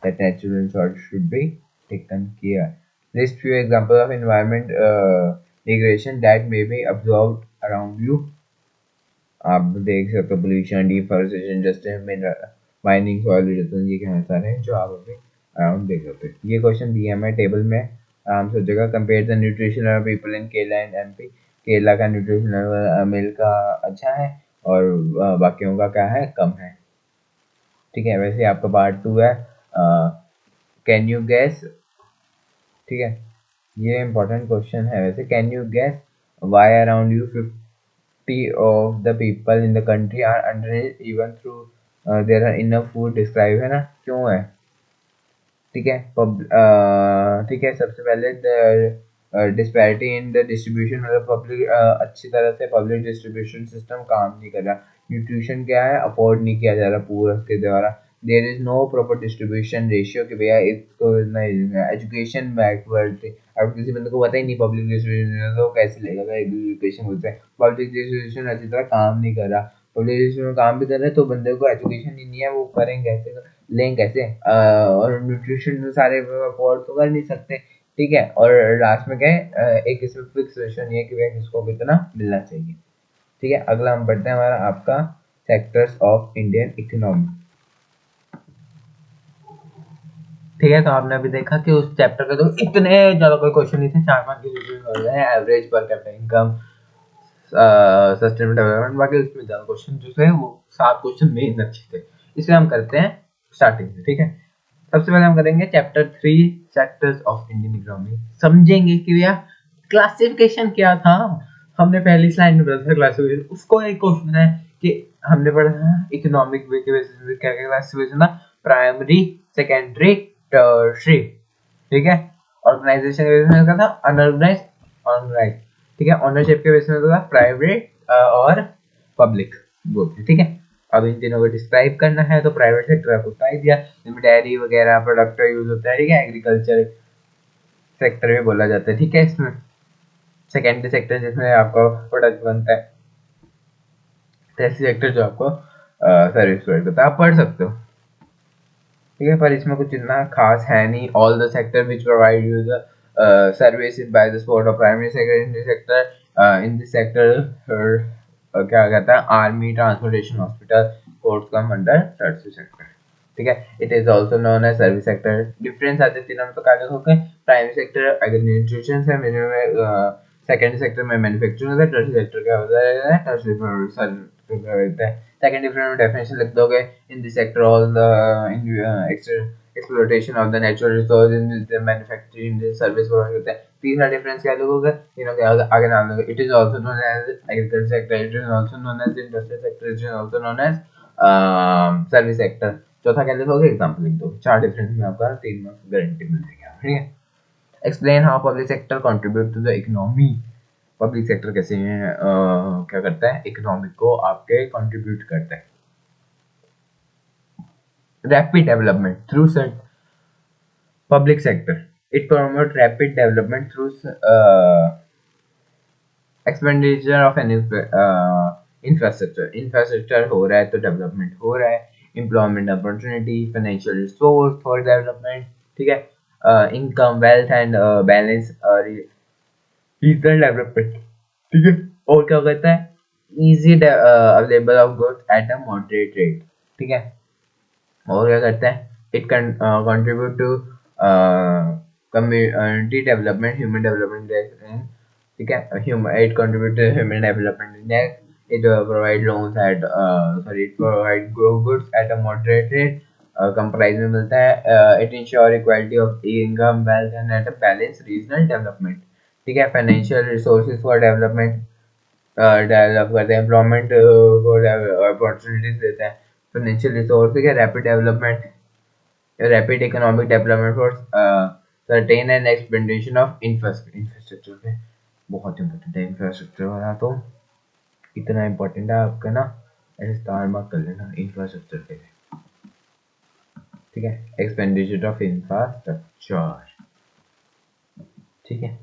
that natural resources should be taken care. List few examples of environment degradation that may be observed around you. आप देख सकते हो pollution, deforestation, industrial mining, soil erosion, ये क्या सारे हैं जो आप अभी अराउंड देख सकते हो। ये क्वेश्चन दिया है मैं टेबल में, आराम से हो जाएगा। Compare the nutrition of people in Kerala and MP. Kerala का न्यूट्रिशन लेवल मिल का अच्छा है और बाकियों का क्या है, कम है। ठीक है, वैसे आपका पार्ट 2 है, कैन यू गैस। ठीक है, ये इंपॉर्टेंट क्वेश्चन है वैसे। Can you guess why around you 50 of the people in the country are underage even through there are enough food describe है ना, क्यों है। ठीक है, ठीक है, सबसे पहले डिस्पैरिटी इन द डिस्ट्रीब्यूशन, मतलब पब्लिक अच्छी तरह से पब्लिक डिस्ट्रीब्यूशन सिस्टम काम नहीं कर रहा। न्यूट्रिशन क्या है, अफोर्ड नहीं किया जा रहा पूरा के द्वारा। There is no proper distribution ratio कि भैया इसको एजुकेशन बैकवर्ड। अब किसी बंदे को पता ही नहीं पब्लिक डिस्ट्रीब्यूशन तो कैसे लेगा एजुकेशन बोलते हैं। पब्लिक डिस्ट्रीब्यूशन अच्छी तरह काम नहीं कर रहा। पब्लिक डिस्ट्रीब्यूशन काम भी कर रहे हैं तो बंदे को एजुकेशन ही नहीं है, वो करेंगे कैसे, लें कैसे, और न्यूट्रिशन सारे अफोर्ड तो कर नहीं सकते। ठीक है, और लास्ट में क्या है, एक इसमें फिक्स रेशियो नहीं है कि भैया किसको कितना मिलना चाहिए। ठीक है, अगला हम पढ़ते हैं हमारा आपका सेक्टर्स ऑफ इंडियन इकोनॉमी। ठीक है, तो आपने अभी देखा कि उस चैप्टर के तो इतने ज्यादा कोई क्वेश्चन नहीं थे, 4-5 के एवरेज पर कैपिटल इनकम, सस्टेनेबल डेवलपमेंट, बाकी उसमें ज्यादा क्वेश्चन जो थे वो 7 क्वेश्चन मेन अच्छे थे। इसलिए हम करते हैं स्टार्टिंग में। ठीक है, सबसे पहले हम करेंगे chapter 3 sectors of Indian economy. समझेंगे कि भैया क्लासिफिकेशन क्या था। हमने पहली स्लाइड में पढ़ा था क्लासिफिकेशन, उसको एक क्वेश्चन है कि हमने पढ़ा था इकोनॉमिक वे के बेसिस पे क्या क्या क्लासिफिकेशन था, प्राइमरी, सेकेंडरी, टर्शियरी। ठीक है, ऑर्गेनाइजेशन के बेसिस में था अनऑर्गेनाइज, ऑर्गेनाइज। ठीक है, ओनरशिप के बेसिस में था प्राइवेट और पब्लिक बोलते हैं। ठीक है, अब इन तीनों को डिस्क्राइब करना है तो प्राइवेट सेक्टर आपको बता ही दिया, जिसमें डेयरी वगैरह प्रोडक्ट यूज होता है। ठीक है, एग्रीकल्चर सेक्टर में बोला जाता है। ठीक है, इसमें सेकेंडरी सेक्टर जिसमें आपका प्रोडक्ट बनता है, टैक्सी सेक्टर जो आपको सर्विस प्रोवाइड करता है। आप पढ़ सकते हो। ठीक है, पर इसमें कुछ इतना खास है नहीं। All the sector which provide you the services by the support of primary sector in this sector क्या कहता है, army, transportation, hospital, courts come under tertiary sector. ठीक है, it is also known as service sector. Difference आते हैं तीनों में तो क्या देखोगे, प्राइमरी सेक्टर एग्रीकल्चर है, में सेकेंडरी सेक्टर में मैन्युफैक्चरिंग होता है, टर्शियरी सेक्टर क्या होता है, टर्शियरी सर्विस होता है। सेकंड डिफरेंट डेफिनेशन लिख दोगे, इन this sector all the exploitation of the natural resource in the manufacturing the service provide होता है। तीसरा डिफरेंस क्या लोगोगे, तीनों के आगे नाम लोगे। It is also known as agriculture sector, it is also known as industrial sector, it is also known as service sector. चौथा क्या लिखोगे, एग्जांपल लिख दोगे। 4 डिफरेंस में आपका 3 मार्क्स गारंटी मिल जाएगा। ठीक है, explain how public sector contribute to the economy. Public sector कैसे क्या करता है, इकोनॉमी को आपके कंट्रीब्यूट करता है। Rapid development through public sector. It promotes rapid development through expenditure of an infrastructure. Infrastructure हो रहा है तो development हो रहा है। Employment opportunity, financial resource for development. ठीक है, income, wealth and balance regional development. ठीक है, और क्या कहता है, easy available of goods at a moderate rate. ठीक है, और क्या करता है, it can contribute to community development, human development. ठीक है, it contribute to human development, it provide loans at it provide goods at a moderate rate, कम price में मिलता है। It ensure equality of income, wealth and at a balance regional development. ठीक है, financial resources for development develop करते हैं, employment को opportunities देते हैं। फाइनेंशियल रिसोर्स है, rapid development, rapid economic development for certain and expedition of infrastructure पे बहुत इंपॉर्टेंट है। इंफ्रास्ट्रक्चर वाला तो इतना इंपॉर्टेंट है आपका ना, ऐसे स्टार मार्क कर लेना इंफ्रास्ट्रक्चर पे। ठीक है, एक्सपेंडिचर ऑफ इंफ्रास्ट्रक्चर। ठीक है,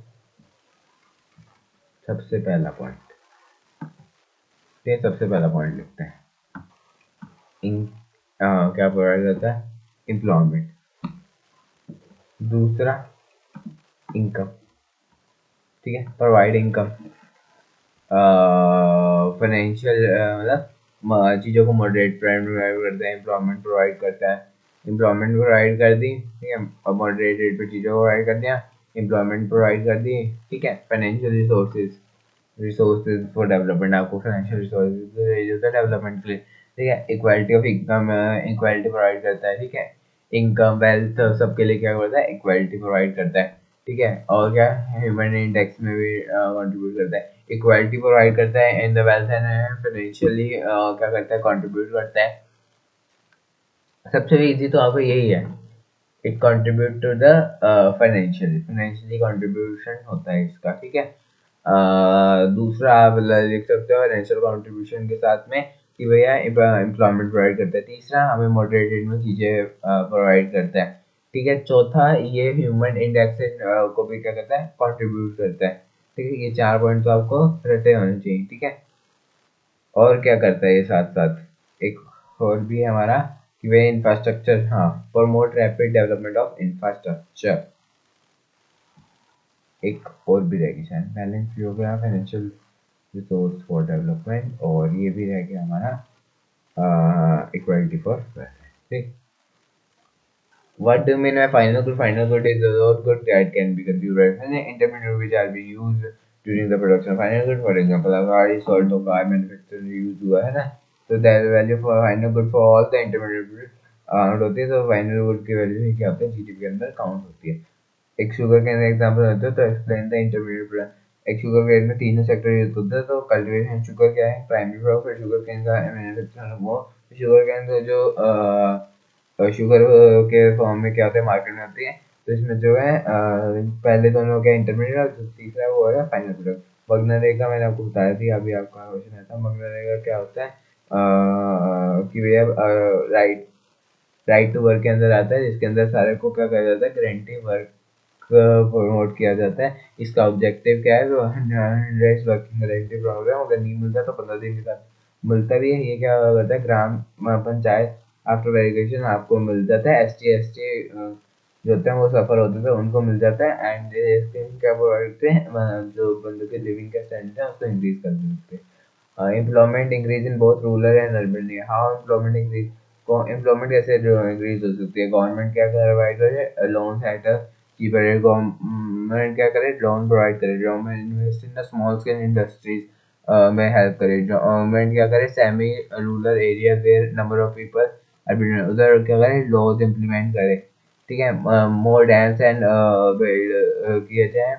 सबसे पहला पॉइंट, ये सबसे पहला पॉइंट लिखते हैं। इन क्या प्रोवाइड करता है? एम्प्लॉयमेंट। दूसरा इनकम, ठीक है, प्रोवाइड इनकम, फाइनेंशियल मतलब चीज़ों को मॉडरेट प्रोवाइड करता है, एम्प्लॉयमेंट प्रोवाइड करता है, एम्प्लॉयमेंट प्रोवाइड कर दी, ठीक है, और मॉडरेट रेट पे चीज़ों को प्रोवाइड कर दिया, एम्प्लॉयमेंट प्रोवाइड कर दी, ठीक है। फाइनेंशियल रिसोर्सेज फॉर डेवलपमेंट, आपको फाइनेंशियल रिसोर्सेज डेवलपमेंट के लिए, ठीक है। Equality of income, equality provide करता है, ठीक है। इनकम वेल्थ सबके लिए क्या करता है? इक्वालिटी प्रोवाइड करता है, ठीक है। और क्या, ह्यूमन इंडेक्स में भी कंट्रीब्यूट करता है, इक्वालिटी प्रोवाइड करता है in the wealth and financially क्या करता है? कंट्रीब्यूट करता है। सबसे इजी तो आपको यही है, it contribute to the financially contribution होता है इसका, ठीक है। दूसरा आप लिख सकते हो फाइनेंशियल कंट्रीब्यूशन के साथ में कि भैया एम्प्लॉयमेंट प्रोवाइड करता है। तीसरा हमें मॉडरेट रेट में चीज़ें प्रोवाइड करता है, ठीक है। चौथा ये ह्यूमन इंडेक्स को भी क्या करता है? कंट्रीब्यूट करता है, ठीक है। ये 4 पॉइंट तो आपको रहते होने चाहिए, ठीक है। और क्या करता है ये साथ साथ, एक और भी है हमारा कि वे इंफ्रास्ट्रक्चर, हाँ, promote rapid development of infrastructure. एक और भी रहेगी शायद, बैलेंस भी हो गया फाइनेंशियल रिसोर्स फॉर डेवलपमेंट, और ये भी रह गया हमारा इक्वालिटी फॉर वेल्थ, ठीक। What do you mean by final good? Final good is those good that can be considered as an intermediate which are being used during the production of final good. For example, अगर हमारी salt of car manufacture use हुआ है ना, तो that value for final good for all the intermediate होती है, तो final good की वैल्यू ही क्या होती है? जीडीपी के अंदर काउंट होती है। एक शुगर केन का एग्जांपल होता है, तो एक्सप्लेन द इंटरमीडिएट प्रोडक्ट। एक शुगर केन में तीनों सेक्टर यूज होते हैं, तो कल्टीवेशन शुगर क्या है? प्राइमरी क्रॉप है। शुगर केन का मैन्युफैक्चर वो शुगर केन से जो शुगर के फॉर्म में क्या होता है? मार्केट में आती है। तो इसमें जो है पहले दोनों क्या इंटरमीडिएट, और तीसरा वो है फाइनल प्रोडक्ट। मगनरेगा मैंने आपको बताया थी, अभी आपका क्वेश्चन आया था। मगनरेगा क्या होता है कि भैया राइट टू वर्क के अंदर आता है, जिसके अंदर सारे को क्या कहा जाता है? गारंटी वर्क प्रमोट किया जाता है। इसका ऑब्जेक्टिव क्या है? वर्किंग गारंटी प्रोग्राम, अगर नहीं मिलता तो 15 दिन के साथ मिलता भी है। ये क्या होता है? ग्राम पंचायत आफ्टर वेरिफिकेशन आपको मिल जाता है। ST जो होते हैं वो सफर होते थे, उनको मिल जाता है। एंड क्या प्रोवाइड करते हैं? जो बंदों के लिविंग का स्टैंडर्ड है उसको इंक्रीज कर देते हैं। Employment increase in both rural and urban area. How employment increase? Employment कैसे इंक्रीज हो सकती है? गवर्नमेंट क्या प्रोवाइड करे? लोन सेट की बड़े गवर्नमेंट क्या करे? लोन प्रोवाइड करे। Government invest in the small scale industries में हेल्प करे। गवर्नमेंट क्या करे? Semi rural area where number of people उधर क्या करे? लॉज इम्प्लीमेंट करे, ठीक है। मोर डैंस एंड किया जाए,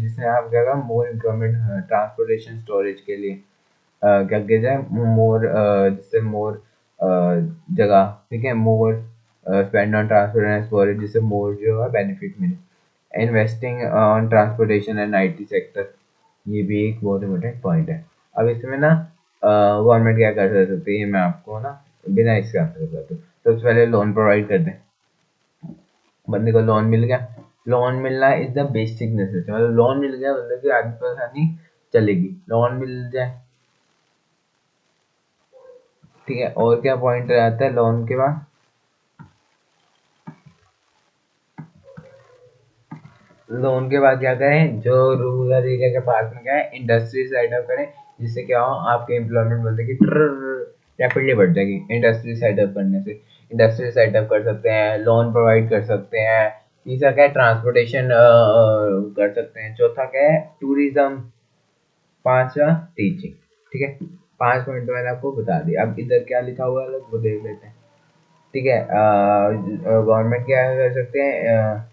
जिससे आप क्या करें? मोर एम्प्लॉयमेंट ट्रांसपोर्टेशन स्टोरेज के लिए क्या किया जाए? मोर जिससे मोर जगह, ठीक है, more spend on transport and storage, जिससे मोर जो है बेनिफिट मिले। Investing on transportation and IT sector, ये भी एक बहुत इम्पोर्टेंट पॉइंट है। अब इसमें ना गवर्नमेंट क्या कर सकती है, मैं आपको ना बिना इसके आंसर बताता हूँ। सबसे पहले लोन प्रोवाइड कर दें, बंदे को लोन मिल गया। लोन मिलना इज द बेसिक नेसेसिटी, मतलब लोन मिल गया, बंदे की आगे परेशानी चलेगी, लोन मिल जाए, ठीक है। और क्या पॉइंट रहता है लोन के बाद? लोन के बाद क्या करें? जो रूरल एरिया के पास में क्या है? इंडस्ट्री सेटअप करें, जिससे क्या हो? आपके एम्प्लॉयमेंट बोलते कि रैपिडली बढ़ जाएगी इंडस्ट्री सेटअप करने से। इंडस्ट्री सेटअप कर सकते हैं, लोन प्रोवाइड कर सकते हैं। तीसरा क्या है? ट्रांसपोर्टेशन कर सकते हैं। चौथा क्या है? टूरिज्म। पांचवा टीचिंग, ठीक है। 5 पॉइंट तो मैंने आपको बता दिया। अब इधर क्या लिखा हुआ है वो देख लेते हैं, ठीक है। गवर्नमेंट क्या कर सकते हैं?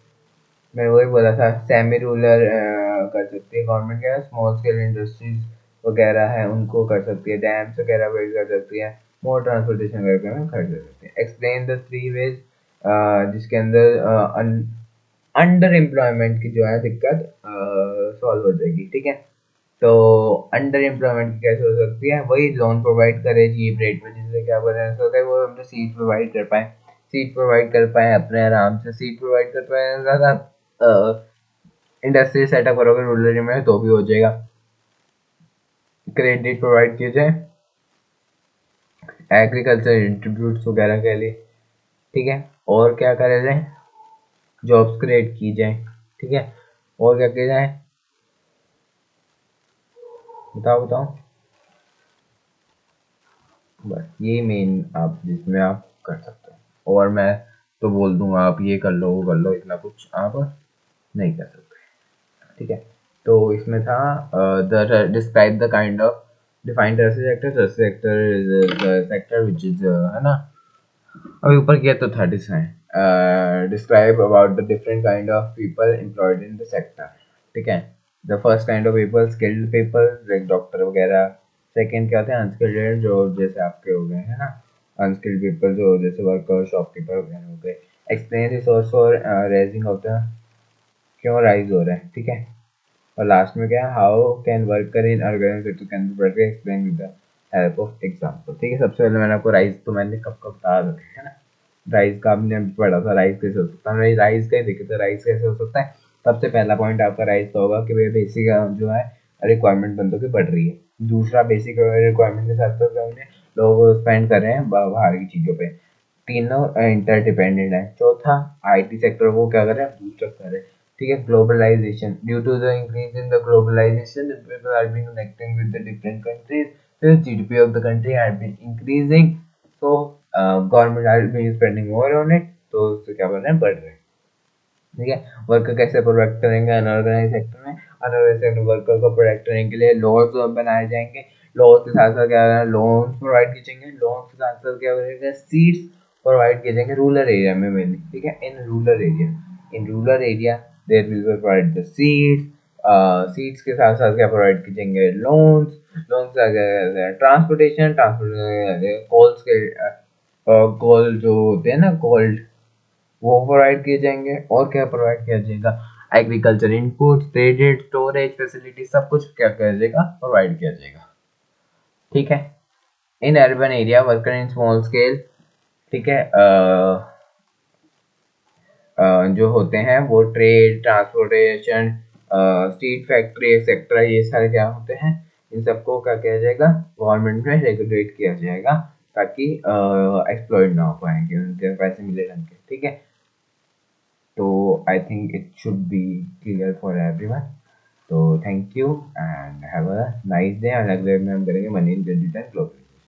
मैं वही बोला था, सेमी रूरल कर सकती है गवर्नमेंट। क्या है? स्मॉल स्केल इंडस्ट्रीज वगैरह है उनको कर सकती है। डैम्स वगैरह बिल्ड कर सकती है। मोर ट्रांसपोर्टेशन वगैरह में खर्च कर सकती है। एक्सप्लेन द 3 वेज, जिसके अंदर अंडर एम्प्लॉयमेंट की जो है दिक्कत सॉल्व हो जाएगी, ठीक है। तो अंडर एम्प्लॉयमेंट की कैसे हो सकती है? वही लोन प्रोवाइड करे चीप रेट में, जिससे क्या हो सकता है? वो हम सीट प्रोवाइड कर पाए। सीट प्रोवाइड कर पाए, अपने आराम से सीट प्रोवाइड कर पाए, ज़्यादा इंडस्ट्री सेटअप करोगे रूरल एरिया में तो भी हो जाएगा। क्रेडिट प्रोवाइड किए जाए एग्रीकल्चर इंस्टीट्यूट्स वगैरह के लिए, ठीक है। और क्या करा जाए, जॉब्स क्रिएट की जाए, ठीक है। और क्या किया जाए, बताओ बताओ। बस यही मेन आप जिसमें आप कर सकते हो, और मैं तो बोल दूंगा आप ये कर लो वो कर लो, इतना कुछ आप नहीं कर सकते, ठीक है। तो इसमें था the describe the kind of defined sector sector which is है ना। अभी ऊपर किया तो था describe about the different kind of people employed in the sector, ठीक है। The first kind of people skilled people like doctor वगैरह। सेकंड क्या होते हैं अनस्किल्ड, जो जैसे आपके हो गए है ना, अनस्किल्ड पीपल जो जैसे वर्कर शॉपकीपर वगैरह हो गए। Explain resource for raising of the, क्यों राइज हो रहा है, ठीक है। और लास्ट में क्या, how can worker in organization can be better explain with the help of example, ठीक है। सबसे पहले मैंने आपको राइज तो मैंने कब कब बता रखे है ना, राइज का आपने पढ़ा था, राइज कैसे हो सकता है, राइज का ही देखे तो राइज कैसे हो सकता है। सबसे पहला पॉइंट आपका राइज का होगा कि भाई बेसिक जो है रिक्वायरमेंट बंदों की बढ़ रही है। दूसरा बेसिक रिक्वायरमेंट के साथ साथ हमने लोग स्पेंड कर रहे हैं बाहर की चीज़ों पे, तीनों इंटरडिपेंडेंट है। चौथा आईटी सेक्टर को क्या कर रहे हैं, बूस्ट अप कर रहे हैं, ठीक है। Globalization, due to the increase in the globalization people are being connecting with the different countries, the GDP of the country had been increasing, so government had been spending more on it, तो उससे क्या बढ़ रहे हैं, बढ़ रहे हैं, ठीक है। वर्कर कैसे प्रोटेक्ट करेंगे अनऑर्गेनाइज सेक्टर में, अनऑर्गेनाइज सेक्टर वर्कर को प्रोटेक्ट करने के लिए लॉज बनाए जाएंगे। लॉज के साथ साथ क्या लोन्स प्रोवाइड किए जाएंगे, लोन्स के साथ साथ क्या करेंगे, सीट्स प्रोवाइड किए जाएंगे रूरल एरिया में मेनली, ठीक है। In rural area there will be provide the seats, seats के साथ साथ क्या प्रोवाइड किए जाएंगे, लोन्स, लोन्स ट्रांसपोर्टेशन, कॉल्स के कॉल जो होते हैं ना कॉल्ड, वो प्रोवाइड किए जाएंगे। और क्या प्रोवाइड किया जाएगा, agriculture input, credit, storage facility, सब कुछ क्या किया जाएगा, प्रोवाइड किया जाएगा, ठीक है। In urban area worker in small scale, ठीक है, जो होते हैं वो trade, transportation, street factory etcetera, ये सारे क्या होते हैं, इन सबको क्या किया जाएगा, गवर्नमेंट में रेगुलेट किया जाएगा ताकि एक्सप्लॉइट ना हो पाएंगे, उनके पैसे मिले ढंग के, ठीक है। तो I think it should be clear for everyone. तो thank you and have a nice day, और अगले में हम करेंगे money in credit and global.